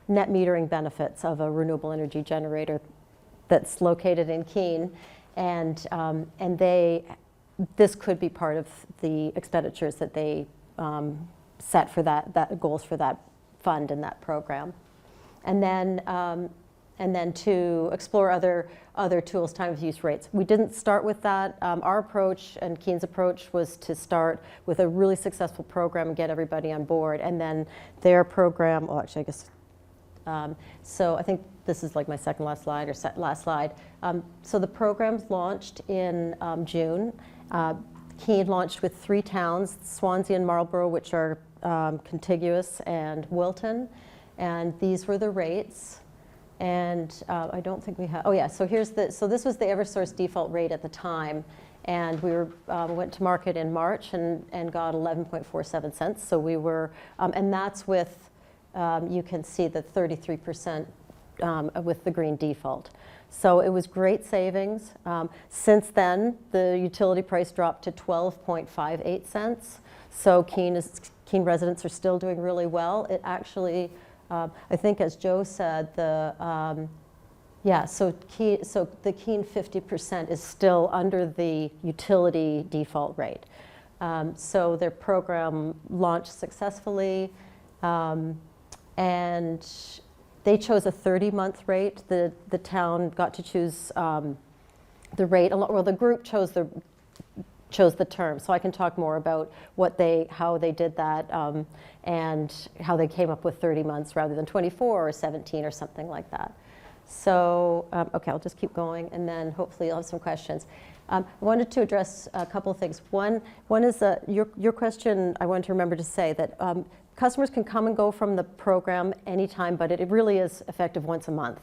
net metering benefits of a renewable energy generator that's located in Keene, and this could be part of the expenditures that they set for that goals for that fund and that program. And then and then to explore other tools, time of use rates. We didn't start with that. Our approach and Keene's approach was to start with a really successful program and get everybody on board, and then their program, well, actually, I guess, so I think this is like my second last slide or last slide. So the program's launched in June. Keene launched with 3 towns, Swansea and Marlborough, which are contiguous, and Wilton. And these were the rates. And I don't think we have, oh yeah, so this was the Eversource default rate at the time. And we went to market in March and got 11.47 cents. So we were, and that's with, you can see the 33% with the green default. So it was great savings. Since then, the utility price dropped to 12.58 cents. So Keene residents are still doing really well. It actually, I think as Joe said, so the Keene 50% is still under the utility default rate. So their program launched successfully, and they chose a 30-month rate. The town got to choose the rate. Well, the group chose the term. So I can talk more about how they did that and how they came up with 30 months rather than 24 or 17 or something like that. So, okay, I'll just keep going, and then hopefully you'll have some questions. I wanted to address a couple of things. One is your question. I wanted to remember to say that customers can come and go from the program anytime, but it really is effective once a month.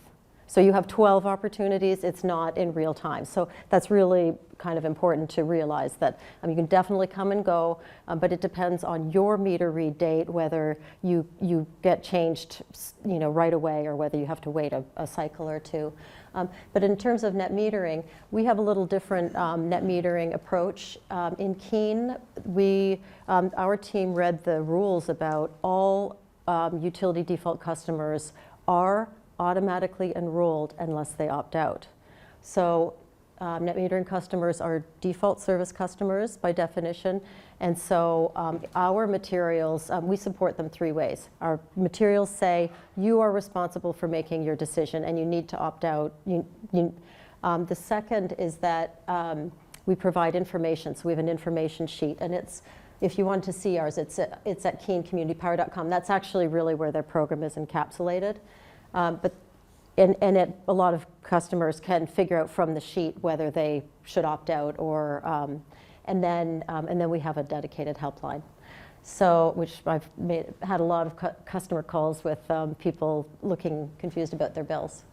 So you have 12 opportunities. It's not in real time. So that's really kind of important to realize that you can definitely come and go, but it depends on your meter read date whether you get changed, right away, or whether you have to wait a cycle or two. But in terms of net metering, we have a little different net metering approach. In Keene, our team read the rules about all utility default customers are automatically enrolled unless they opt out. So net metering customers are default service customers by definition, and so our materials, we support them 3 ways. Our materials say you are responsible for making your decision and you need to opt out. The second is that we provide information, so we have an information sheet, and if you want to see ours, it's at KeeneCommunityPower.com. That's actually really where their program is encapsulated. But a lot of customers can figure out from the sheet whether they should opt out, or and then we have a dedicated helpline. So, which I've had a lot of customer calls with people looking confused about their bills.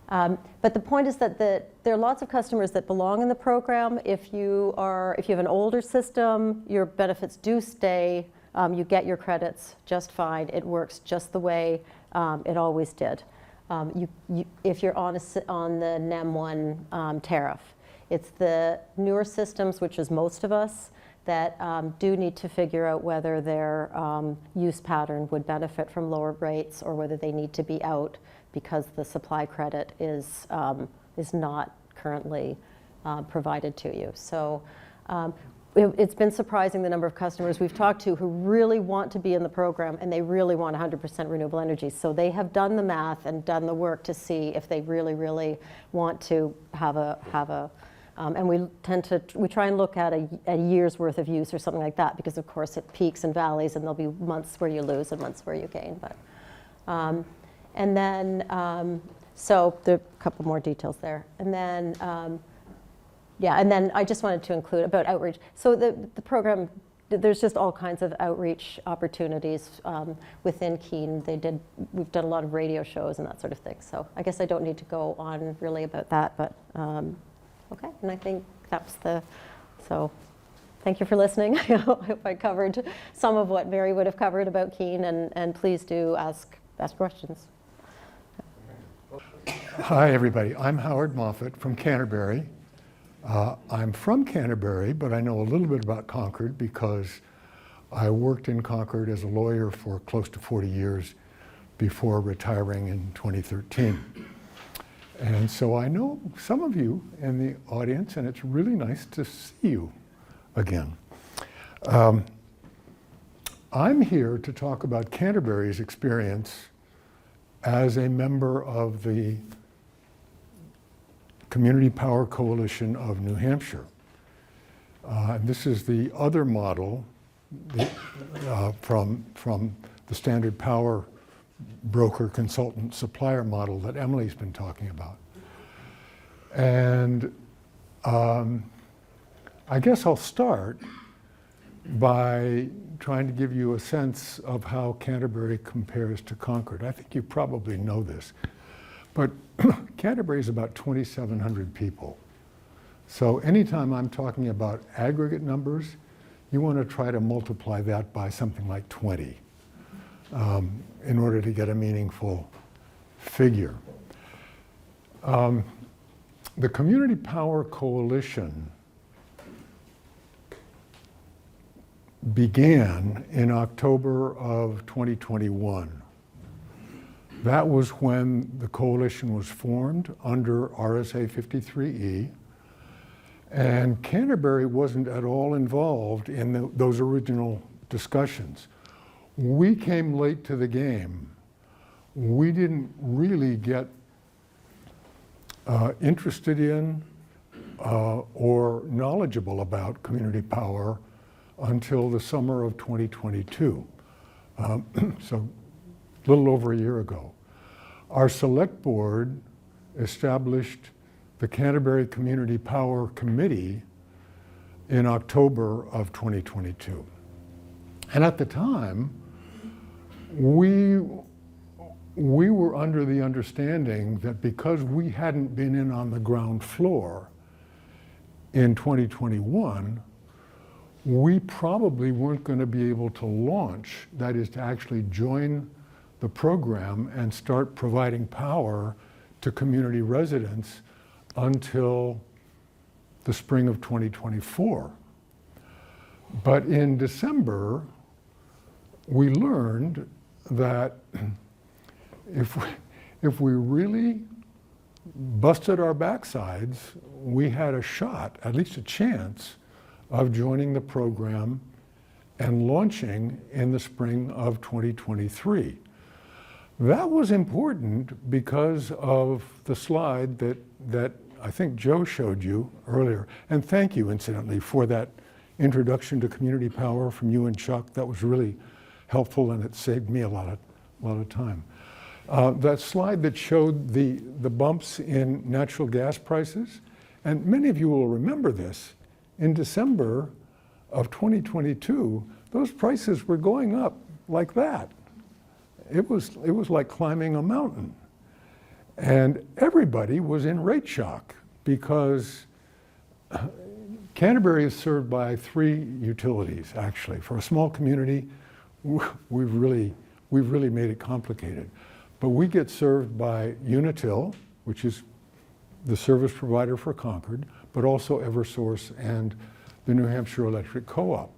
But the point is that there are lots of customers that belong in the program. If you have an older system, your benefits do stay. You get your credits just fine. It works just the way it always did. If you're on the NEM 1 tariff. It's the newer systems, which is most of us, that do need to figure out whether their use pattern would benefit from lower rates or whether they need to be out because the supply credit is not currently provided to you. So it's been surprising the number of customers we've talked to who really want to be in the program and they really want 100% renewable energy. So they have done the math and done the work to see if they really, really want to have a and we try and look at a year's worth of use or something like that, because of course it peaks and valleys and there'll be months where you lose and months where you gain. But and then so there are a couple more details there, and then yeah, and then I just wanted to include about outreach. So the program, there's just all kinds of outreach opportunities within Keene. We've done a lot of radio shows and that sort of thing. So I guess I don't need to go on really about that, but okay. And I think that's so thank you for listening. I hope I covered some of what Mary would have covered about Keene, and please do ask questions. Hi, everybody. I'm Howard Moffett from Canterbury. I'm from Canterbury, but I know a little bit about Concord because I worked in Concord as a lawyer for close to 40 years before retiring in 2013. And so I know some of you in the audience, and it's really nice to see you again. I'm here to talk about Canterbury's experience as a member of the Community Power Coalition of New Hampshire. And this is the other model from the Standard Power broker, consultant, supplier model that Emily's been talking about. And I guess I'll start by trying to give you a sense of how Canterbury compares to Concord. I think you probably know this, but Canterbury is about 2,700 people. So anytime I'm talking about aggregate numbers, you want to try to multiply that by something like 20 in order to get a meaningful figure. The Community Power Coalition began in October of 2021. That was when the coalition was formed under RSA 53E, and Canterbury wasn't at all involved in those original discussions. We came late to the game. We didn't really get interested in or knowledgeable about community power until the summer of 2022, so a little over a year ago. Our select board established the Canterbury Community Power Committee in October of 2022. And at the time, we were under the understanding that because we hadn't been in on the ground floor in 2021, we probably weren't going to be able to launch, that is to actually join the program and start providing power to community residents until the spring of 2024. But in December, we learned that if we really busted our backsides, we had a shot, at least a chance, of joining the program and launching in the spring of 2023. That was important because of the slide that I think Joe showed you earlier. And thank you, incidentally, for that introduction to community power from you and Chuck. That was really helpful, and it saved me a lot of time. That slide that showed the bumps in natural gas prices, and many of you will remember this, in December of 2022, those prices were going up like that. It was like climbing a mountain. And everybody was in rate shock because Canterbury is served by 3 utilities, actually. For a small community, we've really made it complicated. But we get served by Unitil, which is the service provider for Concord, but also Eversource and the New Hampshire Electric Co-op.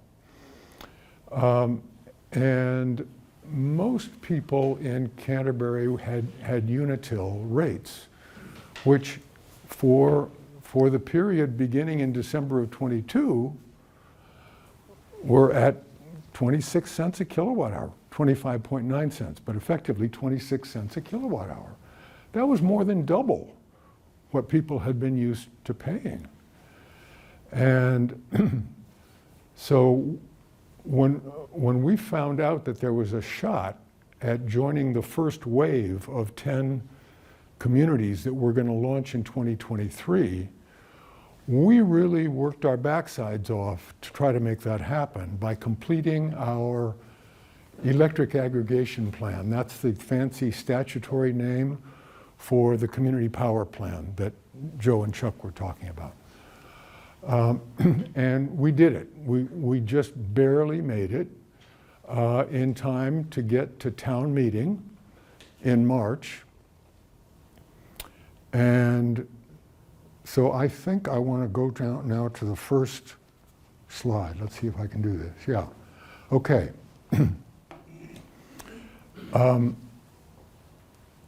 And most people in Canterbury had Unitil rates, which for the period beginning in December of 22 were at 26 cents a kilowatt hour, 25.9 cents, but effectively 26 cents a kilowatt hour. That was more than double what people had been used to paying. And so when we found out that there was a shot at joining the first wave of 10 communities that we're going to launch in 2023, we really worked our backsides off to try to make that happen by completing our electric aggregation plan. That's the fancy statutory name for the community power plan that Joe and Chuck were talking about. And we did it. We just barely made it in time to get to town meeting in March. And so I think I want to go down now to the first slide. Let's see if I can do this. Yeah. Okay.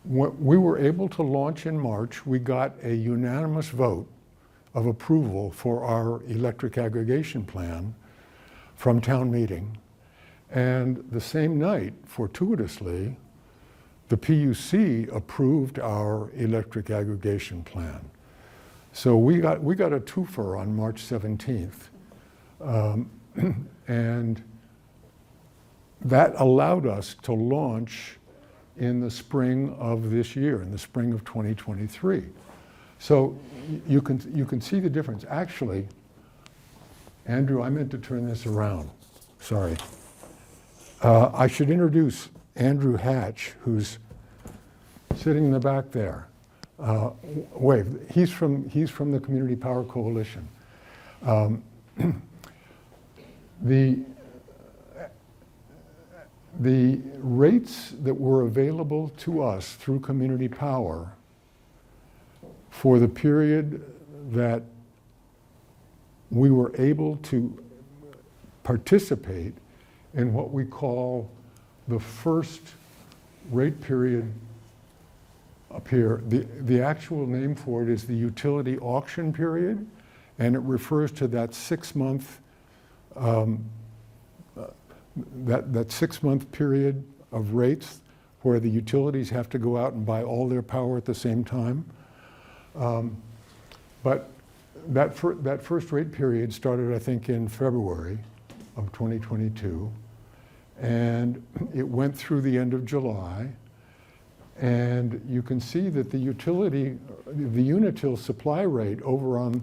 We were able to launch in March. We got a unanimous vote of approval for our electric aggregation plan from town meeting. And the same night, fortuitously, the PUC approved our electric aggregation plan. So we got a twofer on March 17th. And that allowed us to launch in the spring of this year, in the spring of 2023. So you can see the difference. Actually, Andrew, I meant to turn this around. Sorry. I should introduce Andrew Hatch, who's sitting in the back there. Wave. He's from the Community Power Coalition. The rates that were available to us through Community Power for the period that we were able to participate in what we call the first rate period up here. The actual name for it is the utility auction period, and it refers to that 6-month that 6-month period of rates where the utilities have to go out and buy all their power at the same time. But that first rate period started, I think, in February of 2022, and it went through the end of July. And you can see that the utility, the Unitil supply rate over on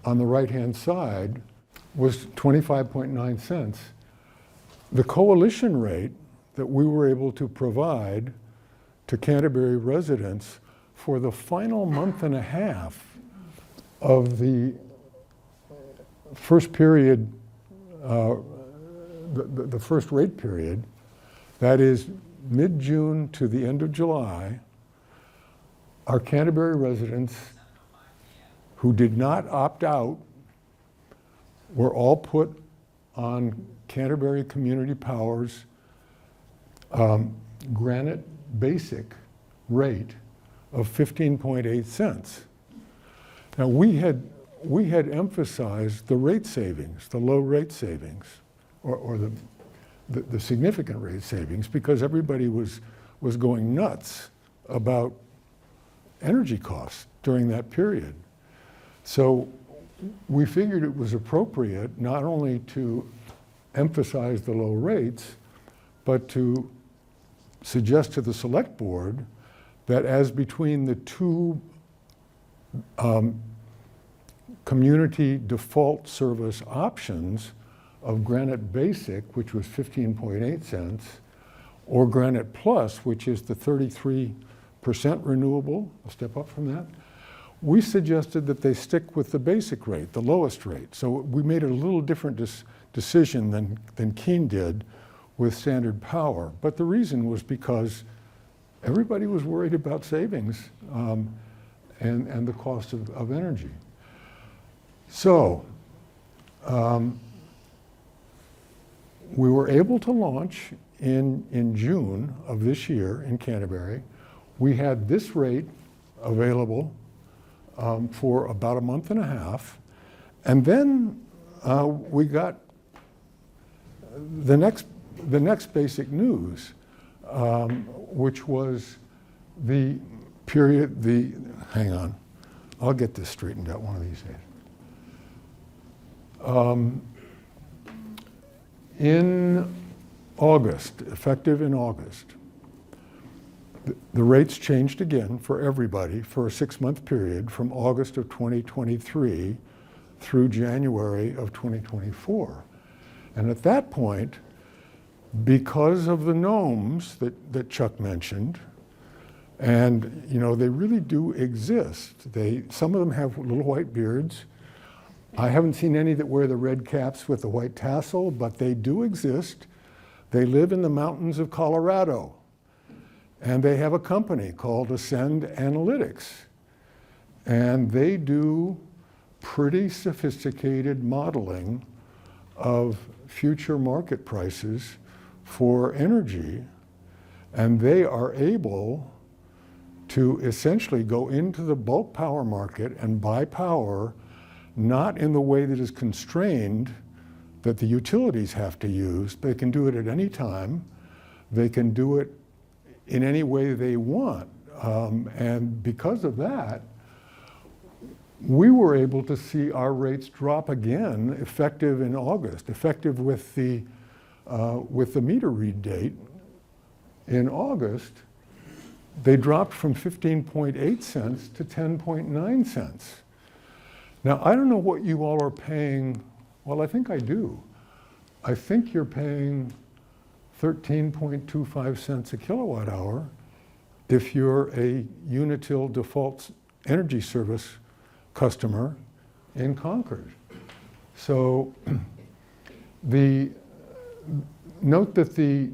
the right-hand side was 25.9 cents. The coalition rate that we were able to provide to Canterbury residents for the final month and a half of the first period, the first rate period, that is mid-June to the end of July, our Canterbury residents who did not opt out were all put on Canterbury Community Power's granite basic rate of 15.8 cents. Now we had emphasized the rate savings, the low rate savings, or the significant rate savings, because everybody was going nuts about energy costs during that period. So we figured it was appropriate not only to emphasize the low rates, but to suggest to the select board that as between the two community default service options of Granite Basic, which was 15.8 cents, or Granite Plus, which is the 33% renewable, a step up from that, we suggested that they stick with the basic rate, the lowest rate. So we made a little different decision than Keene did with Standard Power. But the reason was because everybody was worried about savings and the cost of energy. So we were able to launch in June of this year in Canterbury. We had this rate available for about a month and a half. And then we got the next basic news, which was the period, hang on, I'll get this straightened out one of these days. In August, effective in August, the rates changed again for everybody for a 6-month period from August of 2023 through January of 2024. And at that point, because of the gnomes that Chuck mentioned, and you know, they really do exist. Some of them have little white beards. I haven't seen any that wear the red caps with the white tassel, but they do exist. They live in the mountains of Colorado. And they have a company called Ascend Analytics. And they do pretty sophisticated modeling of future market prices for energy. And they are able to essentially go into the bulk power market and buy power, not in the way that is constrained that the utilities have to use. They can do it at any time. They can do it in any way they want. And because of that, we were able to see our rates drop again, effective in August, effective with the meter read date. In August, they dropped from 15.8 cents to 10.9 cents. Now, I don't know what you all are paying. Well, I think I do. I think you're paying 13.25 cents a kilowatt hour if you're a Unitil default energy service customer in Concord. So note that the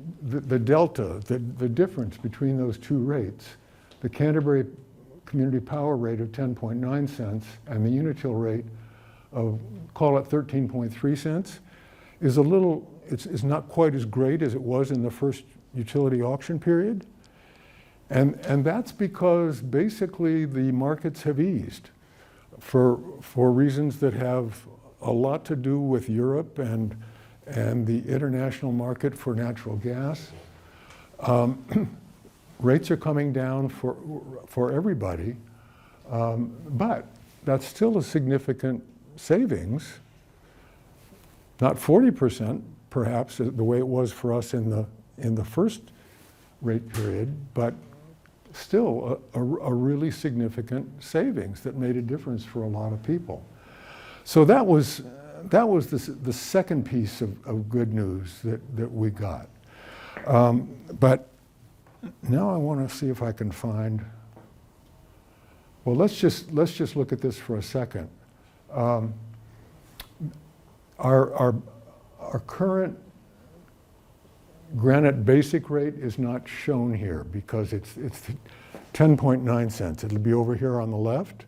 delta, the difference between those two rates, the Canterbury Community Power rate of 10.9 cents and the Unitil rate of, call it 13.3 cents, is a little, it's not quite as great as it was in the first utility auction period. And that's because basically the markets have eased for reasons that have a lot to do with Europe and the international market for natural gas. Rates are coming down for everybody, but that's still a significant savings. Not 40% perhaps, the way it was for us in the first rate period, but still a really significant savings that made a difference for a lot of people. So that was the second piece of good news that we got. But now I want to see if I can find, well, let's just look at this for a second. Our current Granite basic rate is not shown here because it's 10.9 cents. It'll be over here on the left.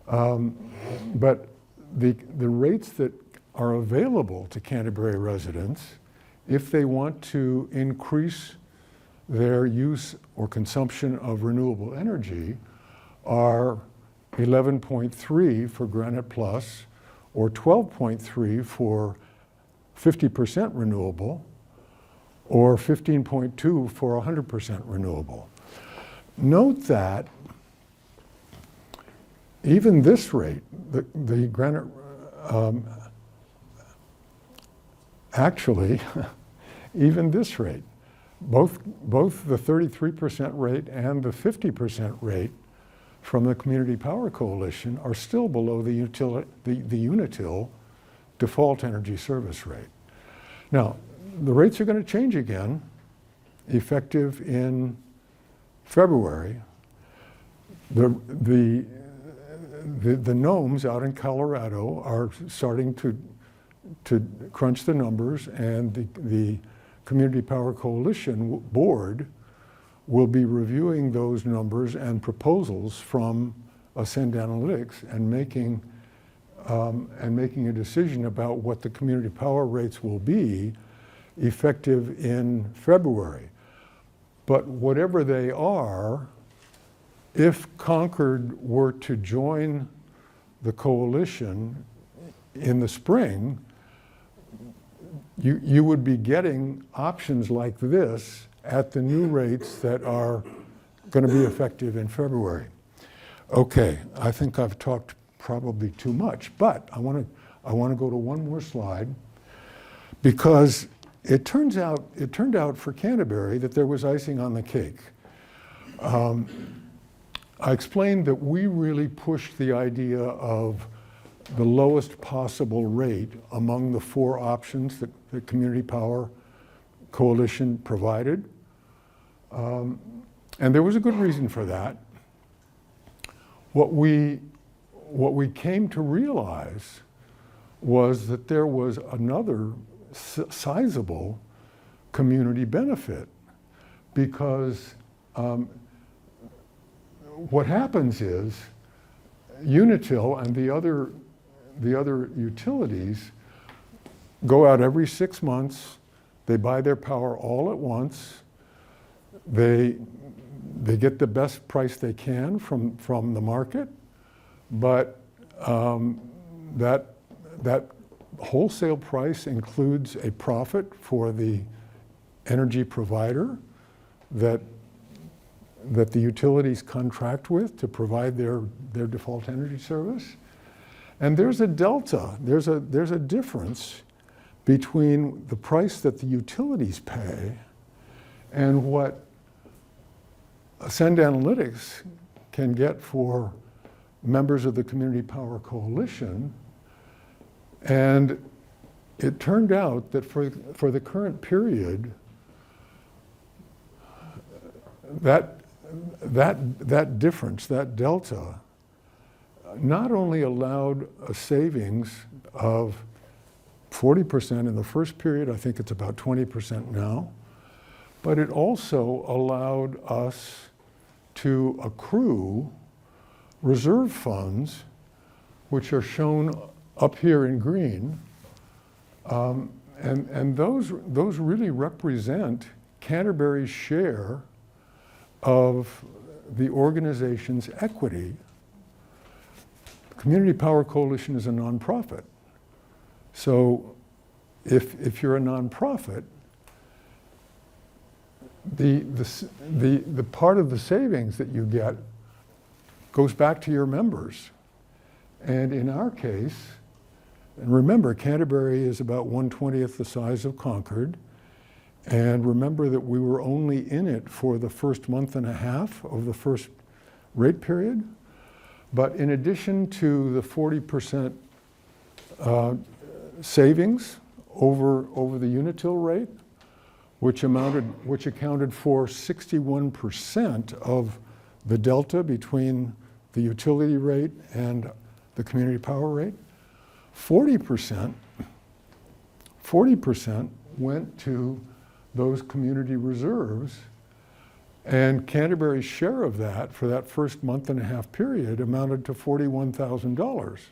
But the rates that are available to Canterbury residents, if they want to increase their use or consumption of renewable energy, are 11.3 for Granite Plus or 12.3 for 50% renewable, or 15.2 for 100% renewable. Note that even this rate, the Granite, actually, even this rate, both the 33% rate and the 50% rate from the Community Power Coalition are still below the Unitil default energy service rate. Now, the rates are going to change again, effective in February. The gnomes out in Colorado are starting to crunch the numbers, and the Community Power Coalition board will be reviewing those numbers and proposals from Ascend Analytics and making a decision about what the community power rates will be effective in February. But whatever they are, if Concord were to join the coalition in the spring, you would be getting options like this at the new rates that are going to be effective in February. Okay, I think I've talked probably too much, but I want to go to one more slide, because it turned out for Canterbury that there was icing on the cake. I explained that we really pushed the idea of the lowest possible rate among the four options that the Community Power Coalition provided. And there was a good reason for that. What we came to realize was that there was another sizable community benefit, because what happens is Unitil and the other utilities go out every 6 months, they buy their power all at once, they get the best price they can from the market, but that wholesale price includes a profit for the energy provider, that the utilities contract with to provide their default energy service. And there's a delta, there's a difference between the price that the utilities pay and what Ascend Analytics can get for members of the Community Power Coalition. And it turned out that for the current period, that difference, that delta, not only allowed a savings of 40% in the first period, I think it's about 20% now, but it also allowed us to accrue reserve funds, which are shown up here in green, and those really represent Canterbury's share of the organization's equity. Community Power Coalition is a nonprofit. So if you're a nonprofit, the part of the savings that you get goes back to your members. And in our case, and remember, Canterbury is about 1/20th the size of Concord. And remember that we were only in it for the first month and a half of the first rate period. But in addition to the 40% savings over the Unitil rate, which accounted for 61% of the delta between the utility rate and the community power rate, 40% went to those community reserves, and Canterbury's share of that for that first month and a half period amounted to $41,000,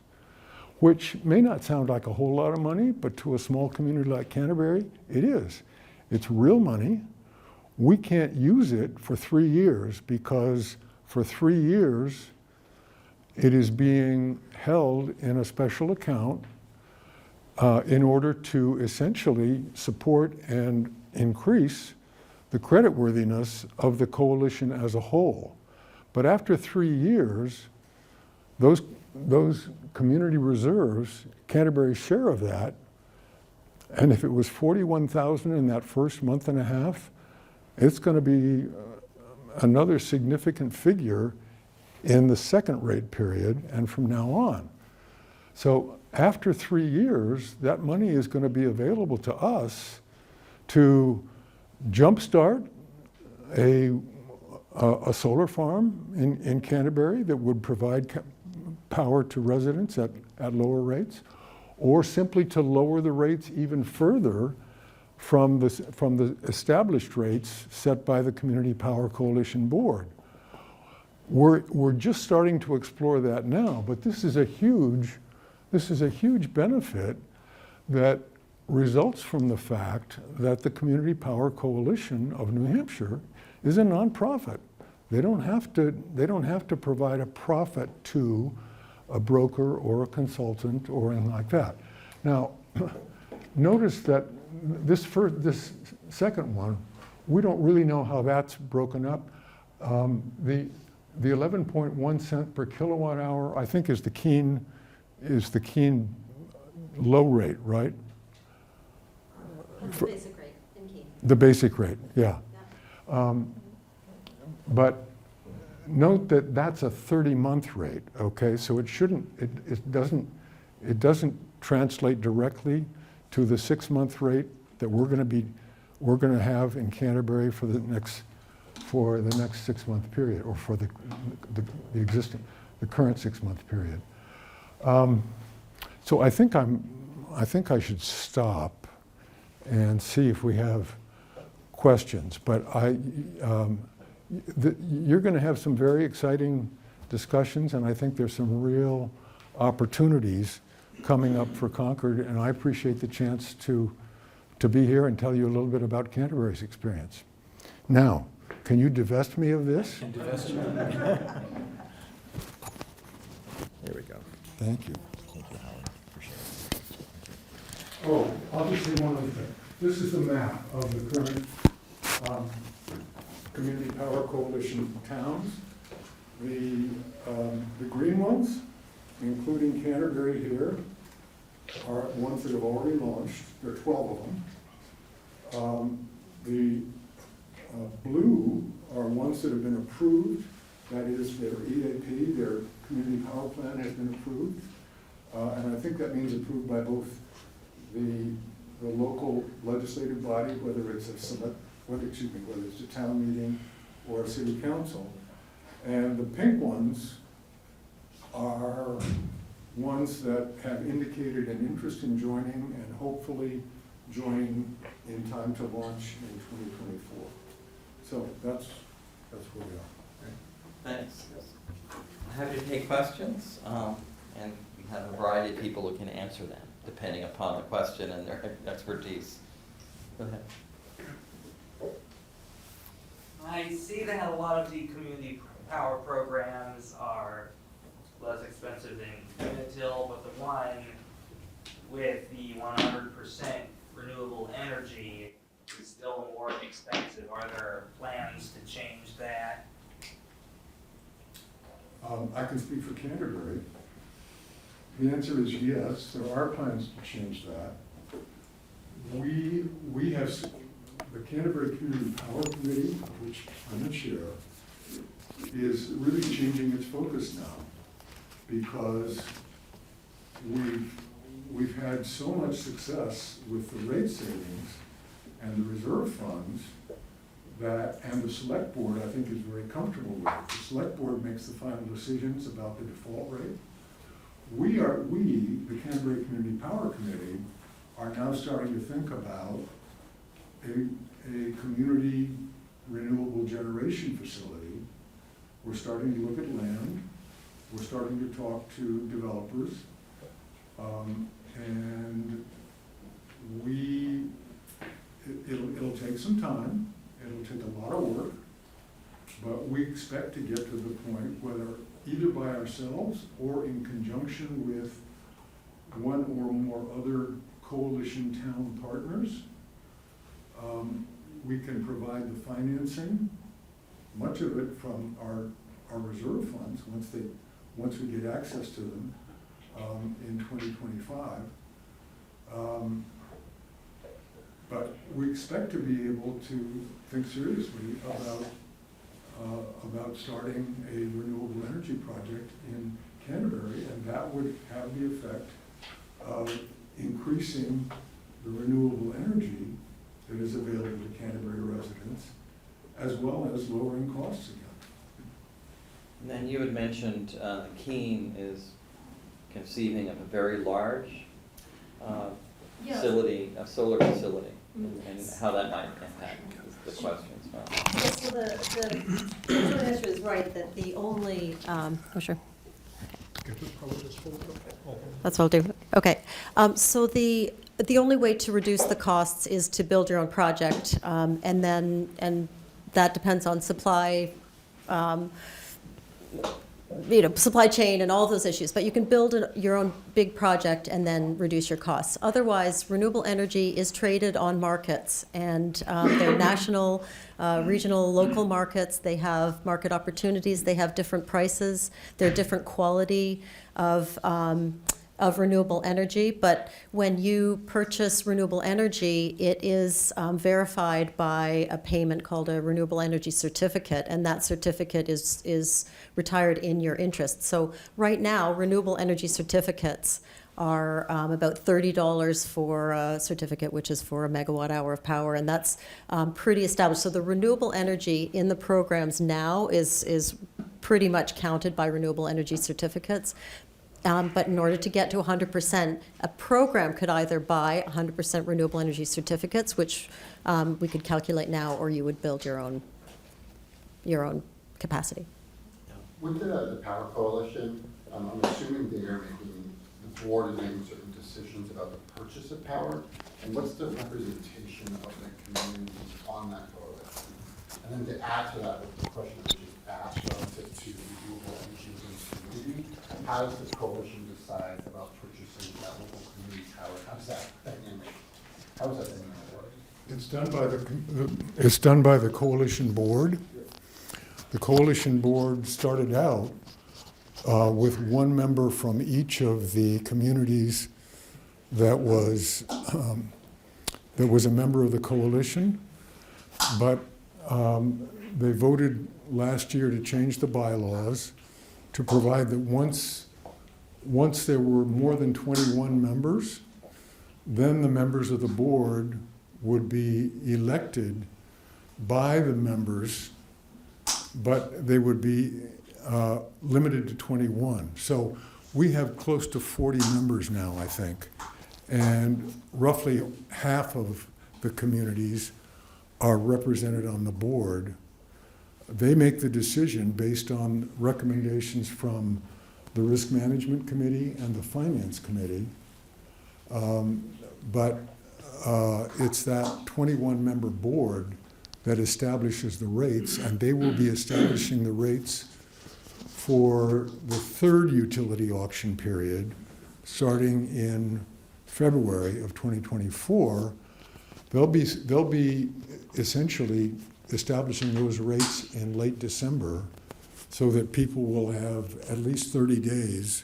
which may not sound like a whole lot of money, but to a small community like Canterbury, it is. It's real money. We can't use it for 3 years because for 3 years it is being held in a special account in order to essentially support and increase the creditworthiness of the coalition as a whole. But after 3 years, those community reserves, Canterbury's share of that, and if it was $41,000 in that first month and a half, it's going to be another significant figure in the second rate period and from now on. So after 3 years, that money is going to be available to us to jumpstart a solar farm in Canterbury that would provide power to residents at lower rates, or simply to lower the rates even further from the established rates set by the Community Power Coalition Board. We're just starting to explore that now, but this is a huge benefit that results from the fact that the Community Power Coalition of New Hampshire is a nonprofit. They don't have to provide a profit to a broker or a consultant or anything like that. Now, notice that this second one, we don't really know how that's broken up. The 11.1 cent per kilowatt hour, I think, is the Keene low rate, right? The basic rate in Keene. The basic rate, yeah. But note that that's a 30-month rate, okay? So it doesn't translate directly to the 6-month rate that we're going to have in Canterbury for the next 6-month period, or for the current 6-month period. So I think I should stop and see if we have questions. But you're going to have some very exciting discussions, and I think there's some real opportunities coming up for Concord, and I appreciate the chance to be here and tell you a little bit about Canterbury's experience. Now, can you divest me of this? Divest you. There we go. Thank you. Thank you, Howard. Appreciate it. Oh, I'll just say one other thing. This is the map of the current community power coalition towns. The green ones, including Canterbury here, are ones that have already launched. There are 12 of them. The blue are ones that have been approved. That is, their EAP, their community power plan has been approved. And I think that means approved by both the local legislative body, whether it's whether it's a town meeting or a city council. And the pink ones are ones that have indicated an interest in joining and hopefully joining in time to launch in 2024. So that's where we are. Thanks. Happy to take questions, and we have a variety of people who can answer them, depending upon the question and their expertise. Go ahead. I see that a lot of the community power programs are less expensive than Unitil, but the one with the 100% renewable energy is still more expensive. Are there plans to change that? I can speak for Canterbury. The answer is yes, there are plans to change that. We have, the Canterbury Community Power Committee, of which I'm the chair, is really changing its focus now because we've had so much success with the rate savings and the reserve funds that, and the select board, I think, is very comfortable with. The select board makes the final decisions about the default rate. We, the Canterbury Community Power Committee, are now starting to think about a community renewable generation facility. We're starting to look at land. We're starting to talk to developers. And it'll take some time. It'll take a lot of work, but we expect to get to the point, whether either by ourselves or in conjunction with one or more other coalition town partners, we can provide the financing, much of it from our reserve funds, once we get access to them in 2025. But we expect to be able to think seriously about starting a renewable energy project in Canterbury, and that would have the effect of increasing the renewable energy that is available to Canterbury residents, as well as lowering costs again. And then you had mentioned Keene is conceiving of a very large facility, a solar facility, and how that might impact the question as well. Yes, so the short answer is right, that the only, oh, sure. That's what I'll do. Okay. So the only way to reduce the costs is to build your own project, and that depends on supply, supply chain and all those issues. But you can build your own big project and then reduce your costs. Otherwise, renewable energy is traded on markets, and they're national, regional, local markets. They have market opportunities. They have different prices. They're different quality of renewable energy, but when you purchase renewable energy, it is verified by a payment called a renewable energy certificate, and that certificate is retired in your interest. So right now, renewable energy certificates are about $30 for a certificate, which is for a megawatt hour of power, and that's pretty established. So the renewable energy in the programs now is pretty much counted by renewable energy certificates. But in order to get to 100%, a program could either buy 100% renewable energy certificates, which we could calculate now, or you would build your own capacity. With the Power Coalition, I'm assuming they're making, the board is making certain decisions about the purchase of power, and what's the representation of the communities on that coalition? And then to add to that, the question that was just asked relative to renewable energy in the community, how does the coalition decide about purchasing that local community power? How does that dynamic work? It's done by the coalition board. The coalition board started out with one member from each of the communities that was a member of the coalition, but they voted last year to change the bylaws to provide that once there were more than 21 members, then the members of the board would be elected by the members, but they would be limited to 21. So we have close to 40 members now, I think, and roughly half of the communities are represented on the board. They make the decision based on recommendations from the Risk Management Committee and the Finance Committee. But it's that 21-member board that establishes the rates, and they will be establishing the rates for the third utility auction period, starting in February of 2024. They'll be essentially establishing those rates in late December so that people will have at least 30 days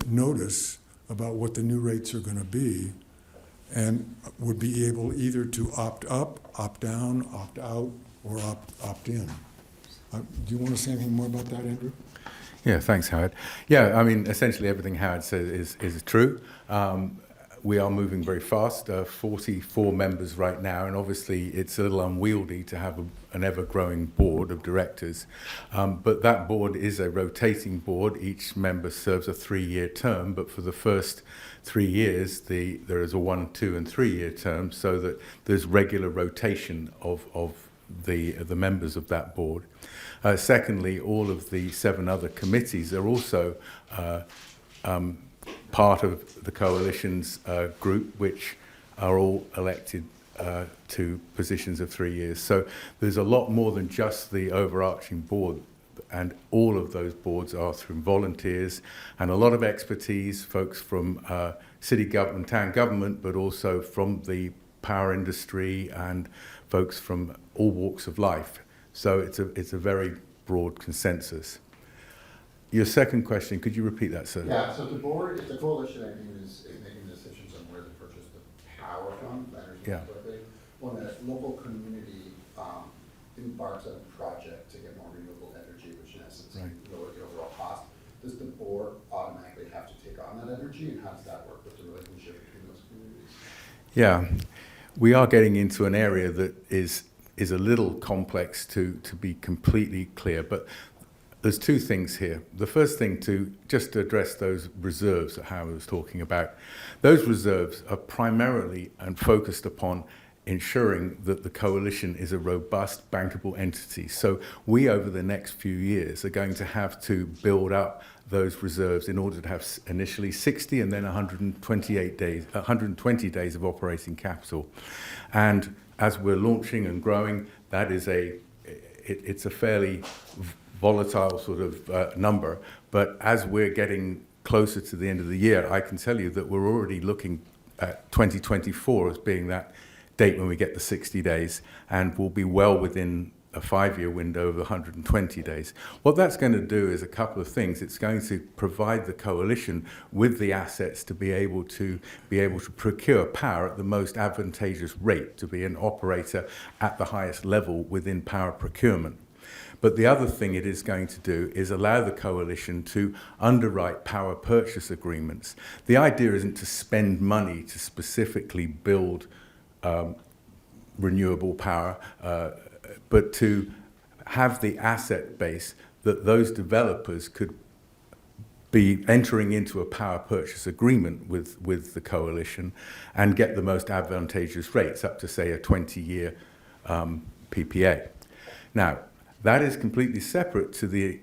notice about what the new rates are going to be, and would be able either to opt up, opt down, opt out, or opt in. Do you want to say anything more about that, Andrew? Yeah, thanks, Howard. Yeah, I mean, essentially everything Howard said is true. We are moving very fast, 44 members right now, and obviously it's a little unwieldy to have an ever-growing board of directors. But that board is a rotating board. Each member serves a 3-year term, but for the first 3 years, there is a 1, 2, and 3-year term, so that there's regular rotation of the members of that board. Secondly, all of the 7 other committees are also part of the coalition's group, which are all elected to positions of 3 years. So there's a lot more than just the overarching board, and all of those boards are through volunteers and a lot of expertise, folks from city government, town government, but also from the power industry and folks from all walks of life. So it's a very broad consensus. Your second question, could you repeat that, sir? Yeah, so the board, if the coalition, I think, is making decisions on where to purchase the power from, Yeah. when a local community embarks on a project to get more renewable energy, which in essence Right. lower the overall cost, does the board automatically have to take on that energy, and how does that work with the relationship between those communities? Yeah, we are getting into an area that is a little complex to be completely clear, but there's 2 things here. The first thing, to just address those reserves that Howard was talking about. Those reserves are primarily and focused upon ensuring that the coalition is a robust, bankable entity. So we, over the next few years, are going to have to build up those reserves in order to have initially 60 and then 120 days of operating capital. And as we're launching and growing, that is it's a fairly volatile sort of number. But as we're getting closer to the end of the year, I can tell you that we're already looking at 2024 as being that date when we get the 60 days, and we'll be well within a 5-year window of 120 days. What that's going to do is a couple of things. It's going to provide the coalition with the assets to be able to procure power at the most advantageous rate, to be an operator at the highest level within power procurement. But the other thing it is going to do is allow the coalition to underwrite power purchase agreements. The idea isn't to spend money to specifically build renewable power, but to have the asset base that those developers could be entering into a power purchase agreement with the coalition and get the most advantageous rates, up to, say, a 20-year PPA. Now, that is completely separate to the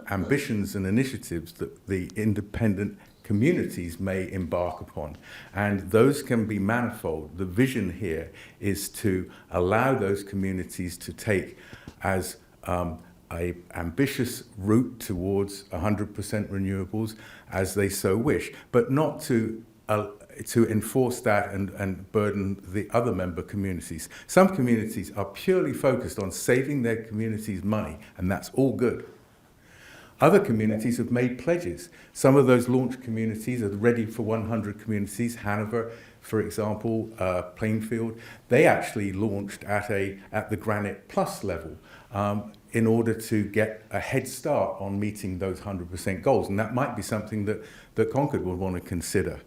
ambitions and initiatives that the independent communities may embark upon. And those can be manifold. The vision here is to allow those communities to take as a ambitious route towards 100% renewables as they so wish, but not to to enforce that and burden the other member communities. Some communities are purely focused on saving their communities money, and that's all good. Other communities have made pledges. Some of those launch communities are ready for 100 communities. Hanover, for example, Plainfield, they actually launched at the Granite Plus level in order to get a head start on meeting those 100% goals. And that might be something that Concord would want to consider.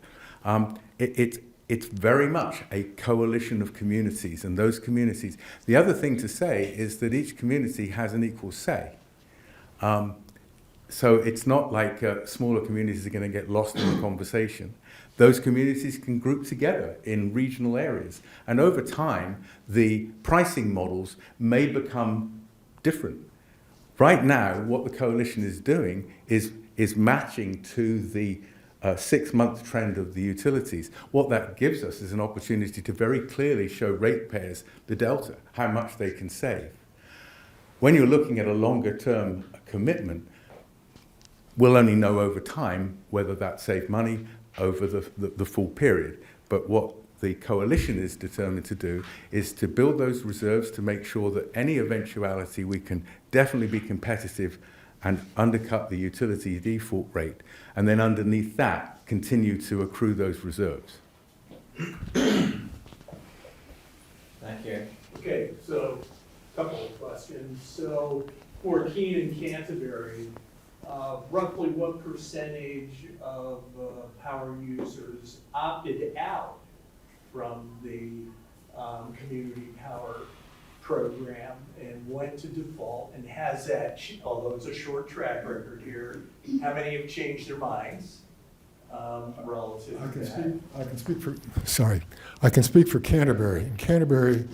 It's very much a coalition of communities, and those communities. The other thing to say is that each community has an equal say. So it's not like smaller communities are going to get lost in the conversation. Those communities can group together in regional areas. And over time, the pricing models may become different. Right now, what the coalition is doing is matching to the 6-month trend of the utilities. What that gives us is an opportunity to very clearly show ratepayers the delta, how much they can save. When you're looking at a longer term commitment, we'll only know over time whether that saved money over the full period. But what the coalition is determined to do is to build those reserves to make sure that any eventuality we can definitely be competitive and undercut the utility default rate, and then underneath that continue to accrue those reserves. Thank you. Okay, so a couple of questions. So for Keene and Canterbury, roughly what percentage of power users opted out from the community power program and went to default? And has that, although it's a short track record here, how many have changed their minds relative to that? I can speak for Canterbury. In Canterbury,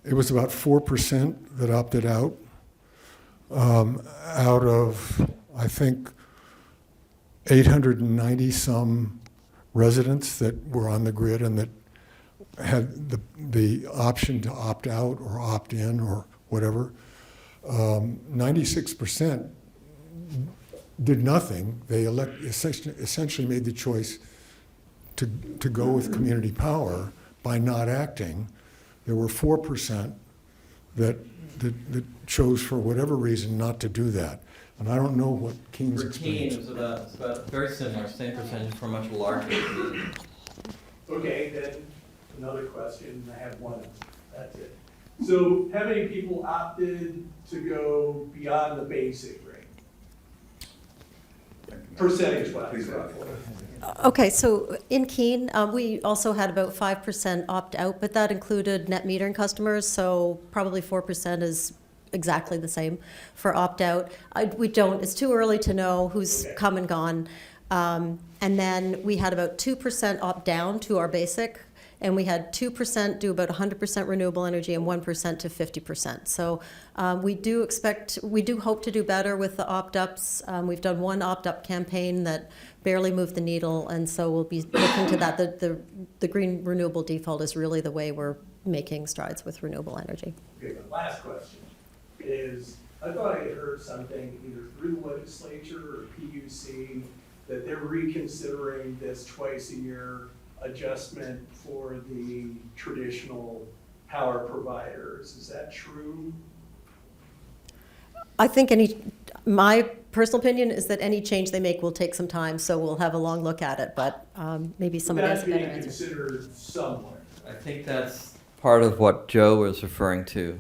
it was about 4% that opted out. Out of, I think, 890 some residents that were on the grid and that had the option to opt out or opt in or whatever. 96% did nothing. They essentially made the choice to go with community power by not acting. There were 4% that chose for whatever reason not to do that. And I don't know what Keene's experience. For Keene, it was about very similar, same percentage for much larger community. Okay, then another question, I have one, that's it. So how many people opted to go beyond the basic rate? Percentage-wise, roughly. Okay, so in Keene, we also had about 5% opt out, but that included net metering customers, so probably 4% is exactly the same for opt out. It's too early to know who's come and gone. And then we had about 2% opt down to our basic, and we had 2% do about 100% renewable energy and 1% to 50%. So we do hope to do better with the opt-ups. We've done one opt-up campaign that barely moved the needle, and so we'll be looking to that. The green renewable default is really the way we're making strides with renewable energy. Okay, the last question is, I thought I had heard something either through the legislature or PUC that they're reconsidering this twice-a-year adjustment for the traditional power providers. Is that true? I think my personal opinion is that any change they make will take some time, so we'll have a long look at it, but maybe somebody has a better answer. That's being considered somewhere. I think that's part of what Joe was referring to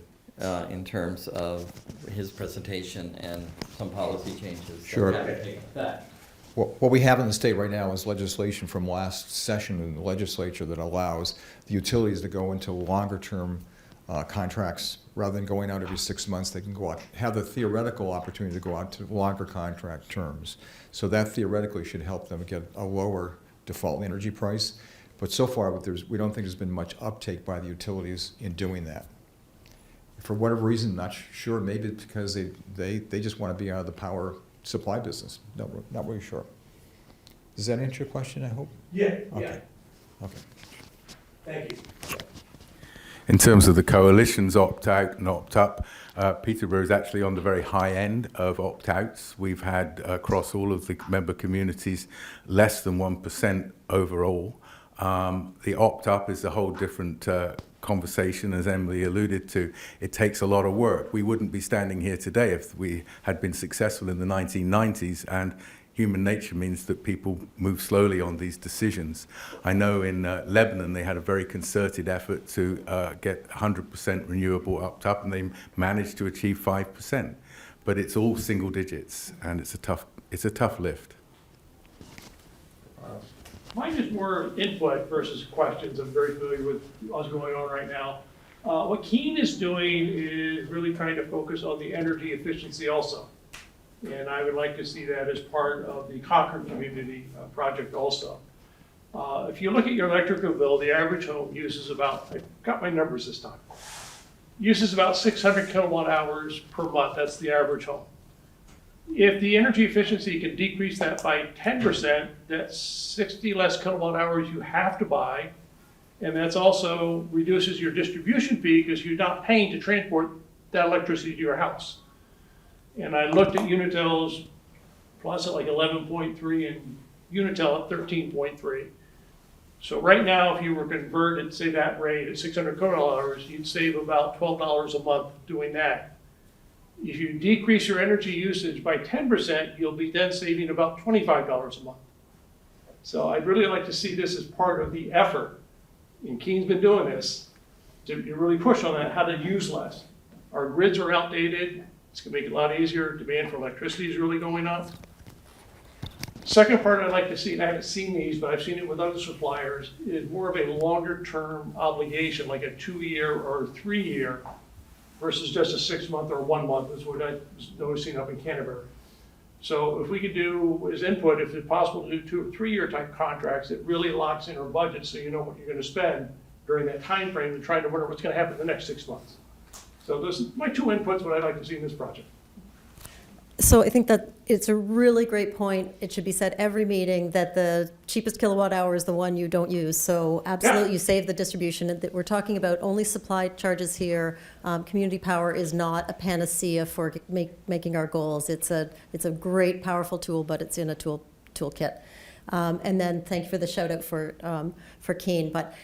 in terms of his presentation and some policy changes. Sure. That have taken effect. What we have in the state right now is legislation from last session in the legislature that allows the utilities to go into longer-term contracts. Rather than going out every 6 months, they can go out, have the theoretical opportunity to go out to longer contract terms. So that theoretically should help them get a lower default energy price. But so far, we don't think there's been much uptake by the utilities in doing that. For whatever reason, not sure. Maybe it's because they just want to be out of the power supply business. Not really sure. Does that answer your question, I hope? Yeah, Okay. Okay. Thank you. In terms of the coalition's opt-out and opt-up, Peterborough is actually on the very high end of opt-outs. We've had, across all of the member communities, less than 1% overall. The opt-up is a whole different conversation, as Emily alluded to. It takes a lot of work. We wouldn't be standing here today if we had been successful in the 1990s, and human nature means that people move slowly on these decisions. I know in Lebanon they had a very concerted effort to get 100% renewable opt-up, and they managed to achieve 5%. But it's all single digits, and it's a tough lift. Mine is more input versus questions. I'm very familiar with what's going on right now. What Keene is doing is really trying to focus on the energy efficiency also. And I would like to see that as part of the Concord community project also. If you look at your electrical bill, the average home uses about, I got my numbers this time, uses about 600 kilowatt hours per month. That's the average home. If the energy efficiency can decrease that by 10%, that's 60 less kilowatt hours you have to buy. And that's also reduces your distribution fee because you're not paying to transport that electricity to your house. And I looked at Unitel's plus at like 11.3 and Unitel at 13.3. So right now, if you were converted, say that rate at 600 kilowatt hours, you'd save about $12 a month doing that. If you decrease your energy usage by 10%, you'll be then saving about $25 a month. So I'd really like to see this as part of the effort, and Keene's been doing this, to really push on that, how to use less. Our grids are outdated. It's gonna make it a lot easier. Demand for electricity is really going up. Second part I'd like to see, and I haven't seen these, but I've seen it with other suppliers, is more of a longer term obligation, like a 2-year or 3-year, versus just a 6-month or 1 month is what I was noticing up in Canterbury. So if we could do as input, if it's possible to do 2 or 3-year type contracts, it really locks in our budget so you know what you're gonna spend during that time frame and trying to wonder what's gonna happen in the next 6 months. So those are my 2 inputs, what I'd like to see in this project. So I think that it's a really great point. It should be said every meeting that the cheapest kilowatt hour is the one you don't use. So absolutely, you save the distribution. And that we're talking about only supply charges here. Community power is not a panacea for making our goals. It's a great, powerful tool, but it's in a toolkit. And then thank you for the shout out for Keene. But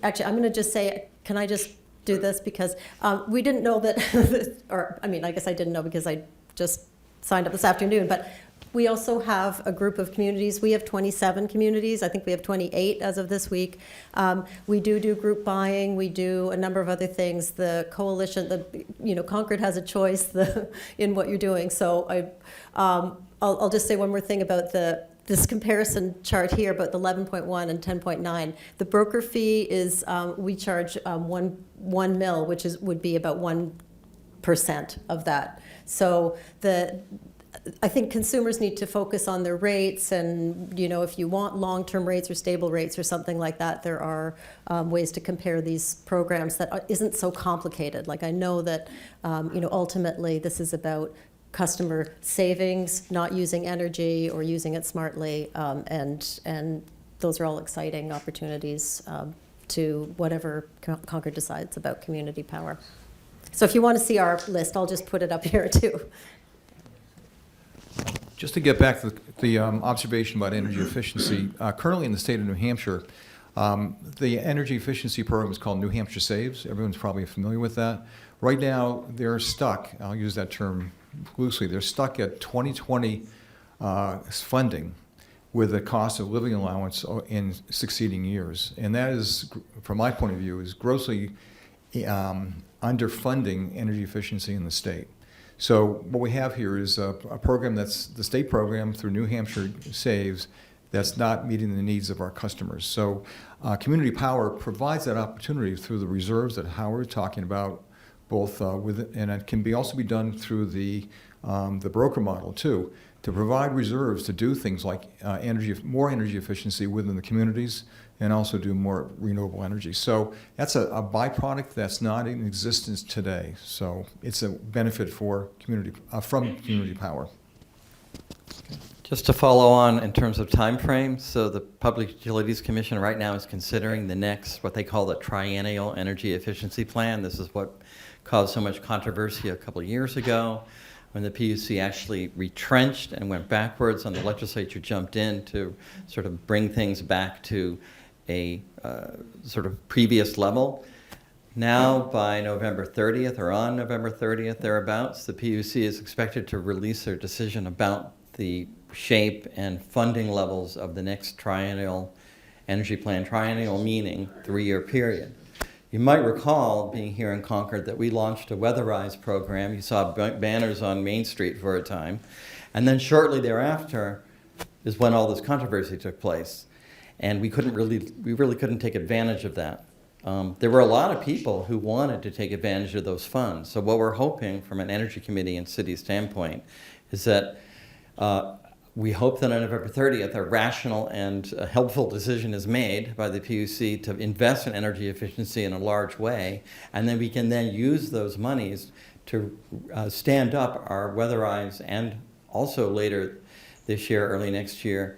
actually, I'm going to just say, can I just do this because we didn't know that, or I mean, I guess I didn't know because I just signed up this afternoon, but we also have a group of communities. We have 27 communities. I think we have 28 as of this week. We do group buying. We do a number of other things. The coalition, Concord has a choice in what you're doing. So I'll just say one more thing about this comparison chart here about the 11.1 and 10.9. The broker fee is, we charge 1 mil, which would be about 1% of that. So I think consumers need to focus on their rates, and if you want long-term rates or stable rates or something like that, there are ways to compare these programs that isn't so complicated. Like I know that ultimately this is about customer savings, not using energy or using it smartly, and those are all exciting opportunities to whatever Concord decides about community power. So if you want to see our list, I'll just put it up here too. Just to get back to the observation about energy efficiency, currently in the state of New Hampshire, the energy efficiency program is called New Hampshire Saves. Everyone's probably familiar with that. Right now, they're stuck, I'll use that term loosely, they're stuck at 2020 funding with a cost of living allowance in succeeding years. And that is, from my point of view, is grossly underfunding energy efficiency in the state. So what we have here is a program that's the state program through New Hampshire Saves that's not meeting the needs of our customers. So community power provides that opportunity through the reserves that Howard's talking about, both and it can also be done through the broker model too, to provide reserves to do things like more energy efficiency within the communities, and also do more renewable energy. So that's a byproduct that's not in existence today. So it's a benefit for from community power. Okay. Just to follow on in terms of time frame, so the Public Utilities Commission right now is considering the next, what they call the triennial energy efficiency plan. This is what caused so much controversy a couple of years ago when the PUC actually retrenched and went backwards, and the legislature jumped in to sort of bring things back to a sort of previous level. Now, by November 30th, or on November 30th, thereabouts, the PUC is expected to release their decision about the shape and funding levels of the next triennial energy plan, triennial meaning 3-year period. You might recall, being here in Concord, that we launched a weatherized program. You saw banners on Main Street for a time. And then shortly thereafter is when all this controversy took place. And we really couldn't take advantage of that. There were a lot of people who wanted to take advantage of those funds. So what we're hoping from an energy committee and city standpoint is that we hope that on November 30th, a rational and helpful decision is made by the PUC to invest in energy efficiency in a large way, and then we can then use those monies to stand up our weatherized and also later this year, early next year,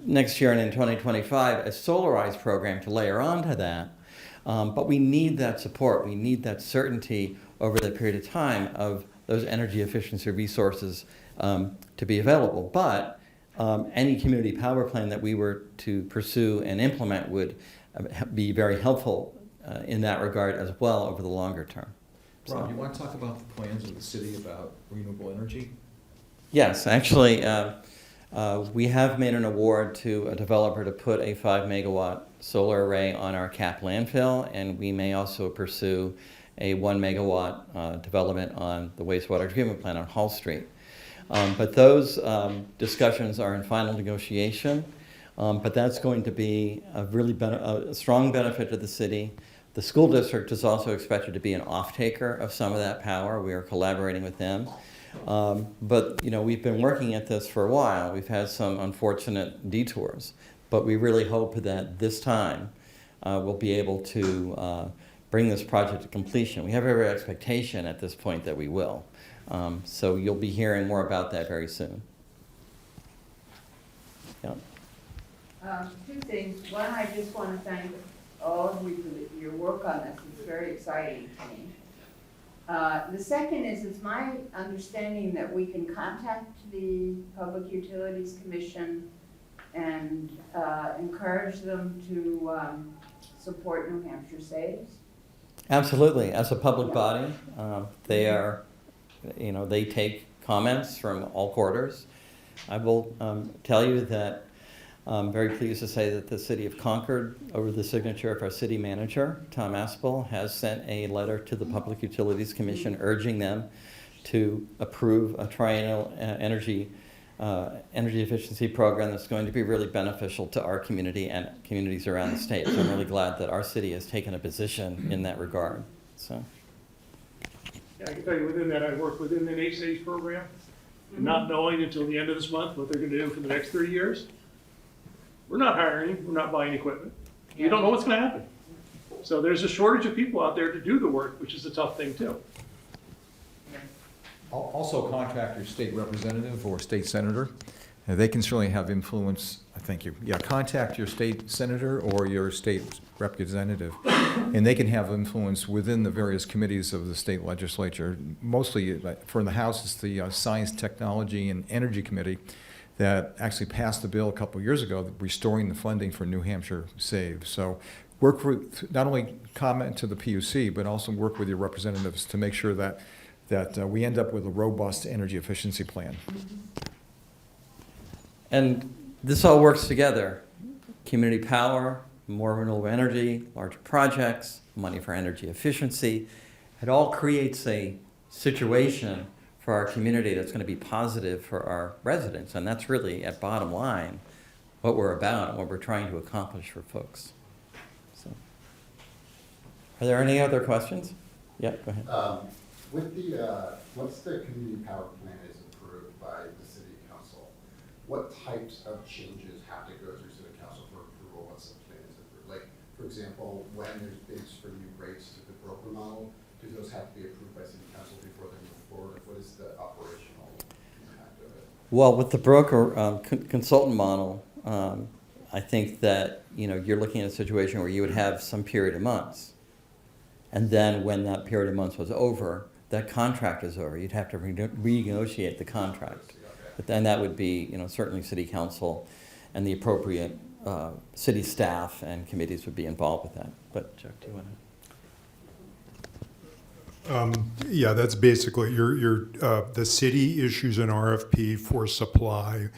next year and in 2025, a solarized program to layer onto that. But we need that support. We need that certainty over that period of time of those energy efficiency resources to be available. But any community power plan that we were to pursue and implement would be very helpful in that regard as well over the longer term. Rob, you want to talk about the plans of the city about renewable energy? Yes, actually, we have made an award to a developer to put a 5-megawatt solar array on our Cap landfill, and we may also pursue a 1-megawatt development on the wastewater treatment plant on Hall Street. But those discussions are in final negotiation, but that's going to be a really a strong benefit to the city. The school district is also expected to be an off-taker of some of that power. We are collaborating with them. But we've been working at this for a while. We've had some unfortunate detours, but we really hope that this time we'll be able to bring this project to completion. We have every expectation at this point that we will. So you'll be hearing more about that very soon. Yeah. Two things. One, I just want to thank all of you for your work on this. It's very exciting to me. The second is, it's my understanding that we can contact the Public Utilities Commission and encourage them to support New Hampshire Saves. Absolutely. As a public body, they are, they take comments from all quarters. I will tell you that I'm very pleased to say that the City of Concord, over the signature of our city manager, Tom Aspel, has sent a letter to the Public Utilities Commission urging them to approve a triennial energy efficiency program that's going to be really beneficial to our community and communities around the state. So I'm really glad that our city has taken a position in that regard. So. Yeah, I can tell you within that, I work within the NHSA's program, and not knowing until the end of this month what they're going to do for the next 3 years. We're not hiring, we're not buying equipment. You don't know what's going to happen. So there's a shortage of people out there to do the work, which is a tough thing too. Also contact your state representative or state senator. They can certainly have influence. Thank you. Yeah, contact your state senator or your state representative, and they can have influence within the various committees of the state legislature. Mostly for the House, it's the Science, Technology, and Energy Committee that actually passed the bill a couple of years ago, restoring the funding for New Hampshire Save. So work with, not only comment to the PUC, but also work with your representatives to make sure that we end up with a robust energy efficiency plan. And this all works together. Community power, more renewable energy, larger projects, money for energy efficiency. It all creates a situation for our community that's going to be positive for our residents. And that's really, at bottom line, what we're about and what we're trying to accomplish for folks. So, are there any other questions? Yeah, go ahead. Once the community power plan is approved by the city council, what types of changes have to go through city council for approval once the plan is approved? Like, for example, when there's bids for new rates to the broker model, do those have to be approved by city council before they move forward? What is the operational impact of it? Well, with the broker consultant model, I think that you're looking at a situation where you would have some period of months, and then when that period of months was over, that contract is over. You'd have to renegotiate the contract, but then that would be certainly city council and the appropriate city staff and committees would be involved with that. But Chuck, do you want to? Yeah, that's basically the city issues an RFP for supply.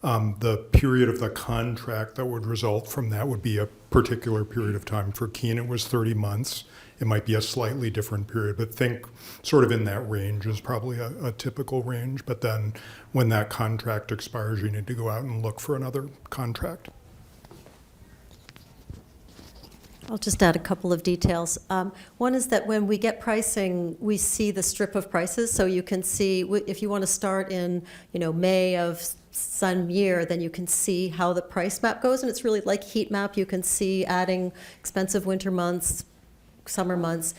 The period of the contract that would result from that would be a particular period of time. For Keene, it was 30 months. It might be a slightly different period, but think sort of in that range is probably a typical range. But then when that contract expires, you need to go out and look for another contract. I'll just add a couple of details. One is that when we get pricing, we see the strip of prices, so you can see if you want to start in, May of some year, then you can see how the price map goes, and it's really like heat map. You can see adding expensive winter months, summer months,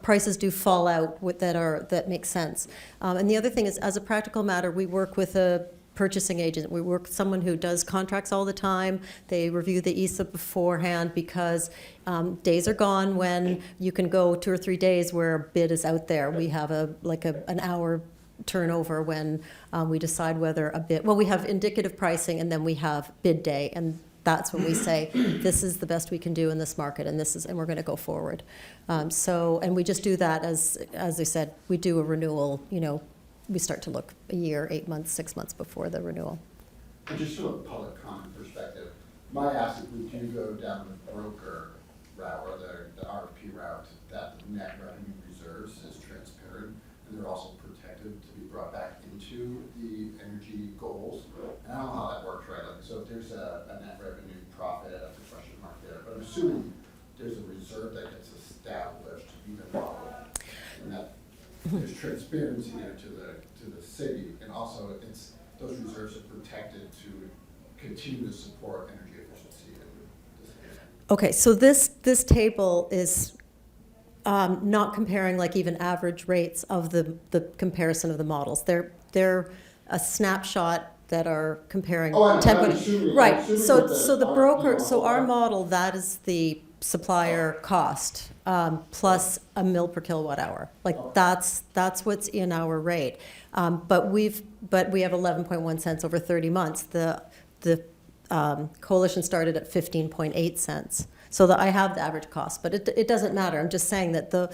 prices do fall out that make sense. And the other thing is, as a practical matter, we work with a purchasing agent. We work with someone who does contracts all the time. They review the ESA beforehand because days are gone when you can go 2 or 3 days where a bid is out there. We have an hour turnover when we decide whether a bid, we have indicative pricing and then we have bid day, and that's when we say, this is the best we can do in this market, and we're going to go forward. And we just do that as I said, we do a renewal, we start to look a year, 8 months, 6 months before the renewal. And just from a public comment perspective, my ask is, would you go down the broker route or the RFP route, that the net revenue reserves is transparent and they're also protected to be brought back into the energy goals? And I don't know how that works, right? So if there's a net revenue profit, that's a question mark there. But I'm assuming there's a reserve that gets established even while, and that there's transparency there to the city, and also those reserves are protected to continue to support energy efficiency in the city. Okay, so this table is not comparing like even average rates of the comparison of the models. They're a snapshot that are comparing. Oh, I'm 10. assuming, Right. I'm assuming So that the broker. RFP So our model, model, that is the supplier cost plus a mil per kilowatt hour. Like that's what's in our rate. But we have 11.1 cents over 30 months. The coalition started at 15.8 cents. So I have the average cost, but it doesn't matter. I'm just saying that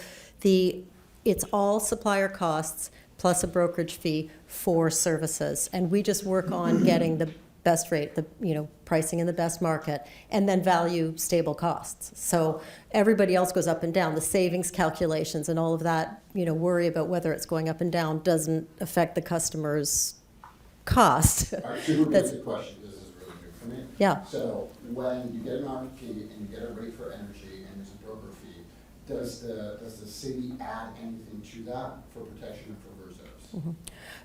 it's all supplier costs plus a brokerage fee for services, and we just work on getting the best rate, pricing in the best market, and then value stable costs. So everybody else goes up and down. The savings calculations and all of that, worry about whether it's going up and down doesn't affect the customer's cost. All right, super basic question, this is really new for me. Yeah. So when you get an RFP and you get a rate for energy and there's a broker fee, does the city add anything to that for protection and for reserves? Mm-hmm.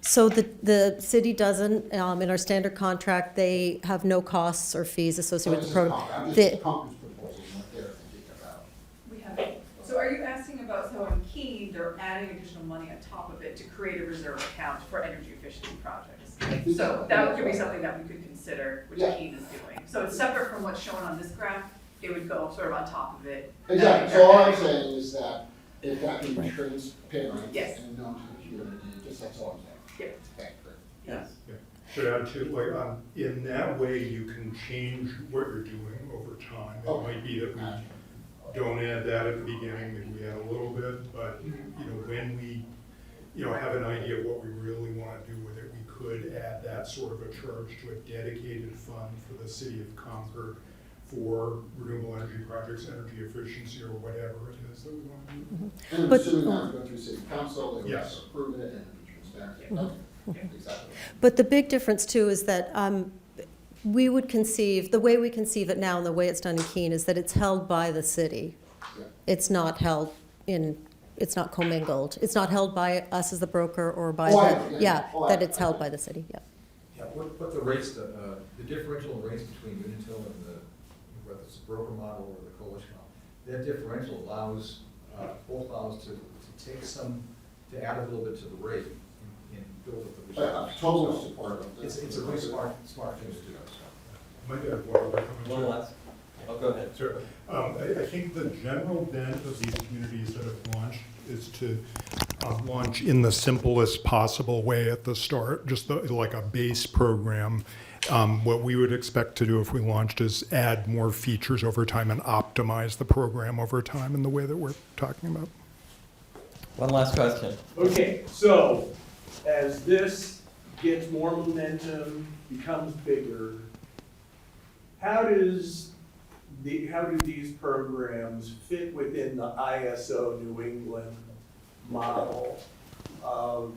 So the city doesn't, in our standard contract, they have no costs or fees associated with the program. I'm just Concord's proposal, what they're thinking about. We have it. So are you asking about, so in Keene, they're adding additional money on top of it to create a reserve account for energy efficiency projects? So that could be something that we could consider, which Keene is doing. So it's separate from what's shown on this graph, it would go sort of on top of it. Exactly, so all I'm saying is that if that can be transparent Yes. and known to the community, just that's all I'm saying. Yep. Okay, great. Yes. Should add to, in that way, you can change what you're doing over time. It might be that we don't add that at the beginning, maybe we add a little bit, but, when we, have an idea of what we really want to do with it, we could add that sort of a charge to a dedicated fund for the City of Concord for renewable energy projects, energy efficiency, or whatever it is that we want to do. And I'm assuming that's going through city council, they will have Yes. to approve it and be transparent. Okay, exactly. But the big difference too is that we would conceive, the way we conceive it now and the way it's done in Keene is that it's held by the city. Yeah. It's not held it's not commingled. It's not held by us as the broker or by that it's held by the city, yeah. Yeah, what the rates, the differential rates between Unitil and whether it's the broker model or the coalition model, that differential allows, both allows to take some, to add a little bit to the rate and build up the reserves. I'm totally supportive of this. It's a really smart thing to do. Might have one other comment. One last. Oh, go ahead. Sure. I think the general bent of these communities that have launched is to launch in the simplest possible way at the start, just like a base program. What we would expect to do if we launched is add more features over time and optimize the program over time in the way that we're talking about. One last question. Okay, so as this gets more momentum, becomes bigger, how do these programs fit within the ISO New England model of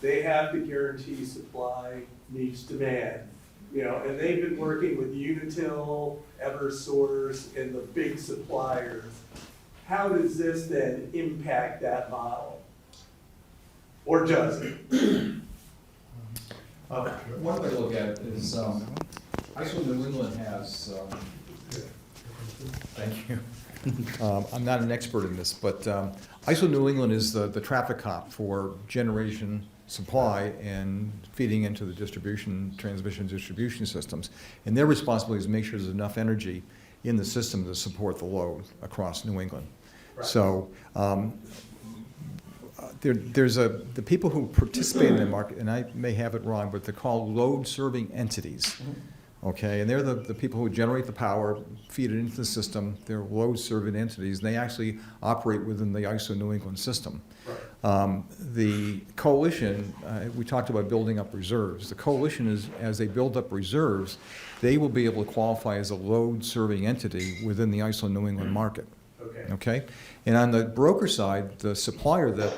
they have to guarantee supply meets demand? And they've been working with Unitil, Eversource, and the big suppliers. How does this then impact that model? Or does it? One way to look at it is ISO New England has, thank you. I'm not an expert in this, but ISO New England is the traffic cop for generation, supply, and feeding into the transmission distribution systems. And their responsibility is to make sure there's enough energy in the system to support the load across New England. Right. So the people who participate in the market, and I may have it wrong, but they're called load-serving entities. Okay, and they're the people who generate the power, feed it into the system. They're load-serving entities, and they actually operate within the ISO New England system. Right. The coalition, we talked about building up reserves. The coalition is, as they build up reserves, they will be able to qualify as a load-serving entity within the ISO New England market. Okay. Okay, and on the broker side, the supplier that,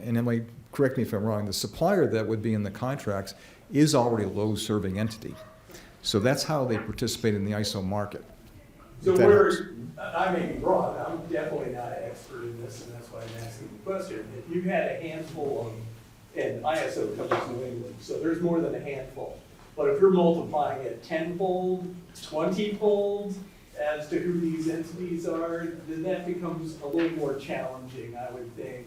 and Emily, correct me if I'm wrong, the supplier that would be in the contracts is already a load-serving entity. So that's how they participate in the ISO market. So if that helps. I may be wrong, I'm definitely not an expert in this, and that's why I'm asking the question. If you had a handful of, and ISO covers New England, so there's more than a handful. But if you're multiplying it tenfold, 20-fold as to who these entities are, then that becomes a little more challenging, I would think,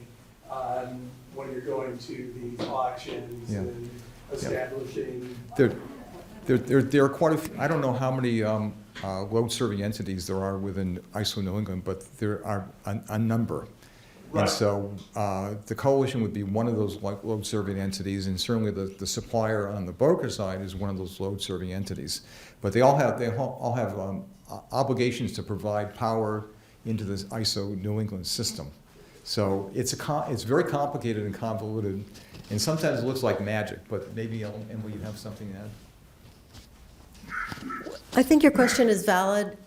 when you're going to these auctions Yeah. and establishing. There are quite a few, I don't know how many load-serving entities there are within ISO New England, but there are a number. Right. And so the coalition would be one of those load-serving entities, and certainly the supplier on the broker side is one of those load-serving entities. But they all have obligations to provide power into this ISO New England system. So it's very complicated and convoluted, and sometimes it looks like magic, but maybe, Emily, you have something to add? I think your question is valid,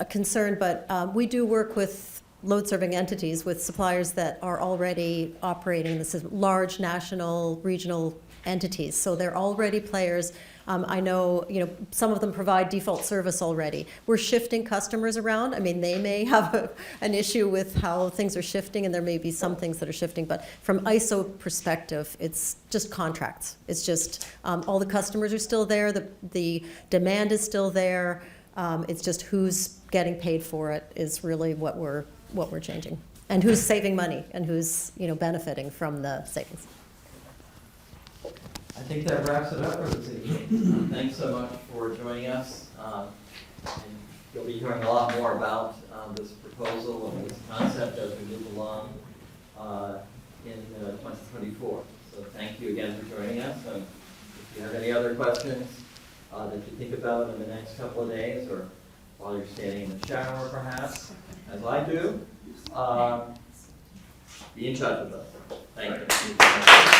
a concern, but we do work with load-serving entities, with suppliers that are already operating. This is large national, regional entities, so they're already players. I know, some of them provide default service already. We're shifting customers around. I mean, they may have an issue with how things are shifting, and there may be some things that are shifting, but from ISO perspective, it's just contracts. It's just all the customers are still there, the demand is still there. It's just who's getting paid for it is really what we're changing, and who's saving money, and who's benefiting from the savings. I think that wraps it up for this evening. Thanks so much for joining us. And you'll be hearing a lot more about this proposal and this concept as we move along in 2024. So thank you again for joining us. And if you have any other questions that you think about in the next couple of days, or while you're standing in the shower perhaps, as I do, be in touch with us. Thank you.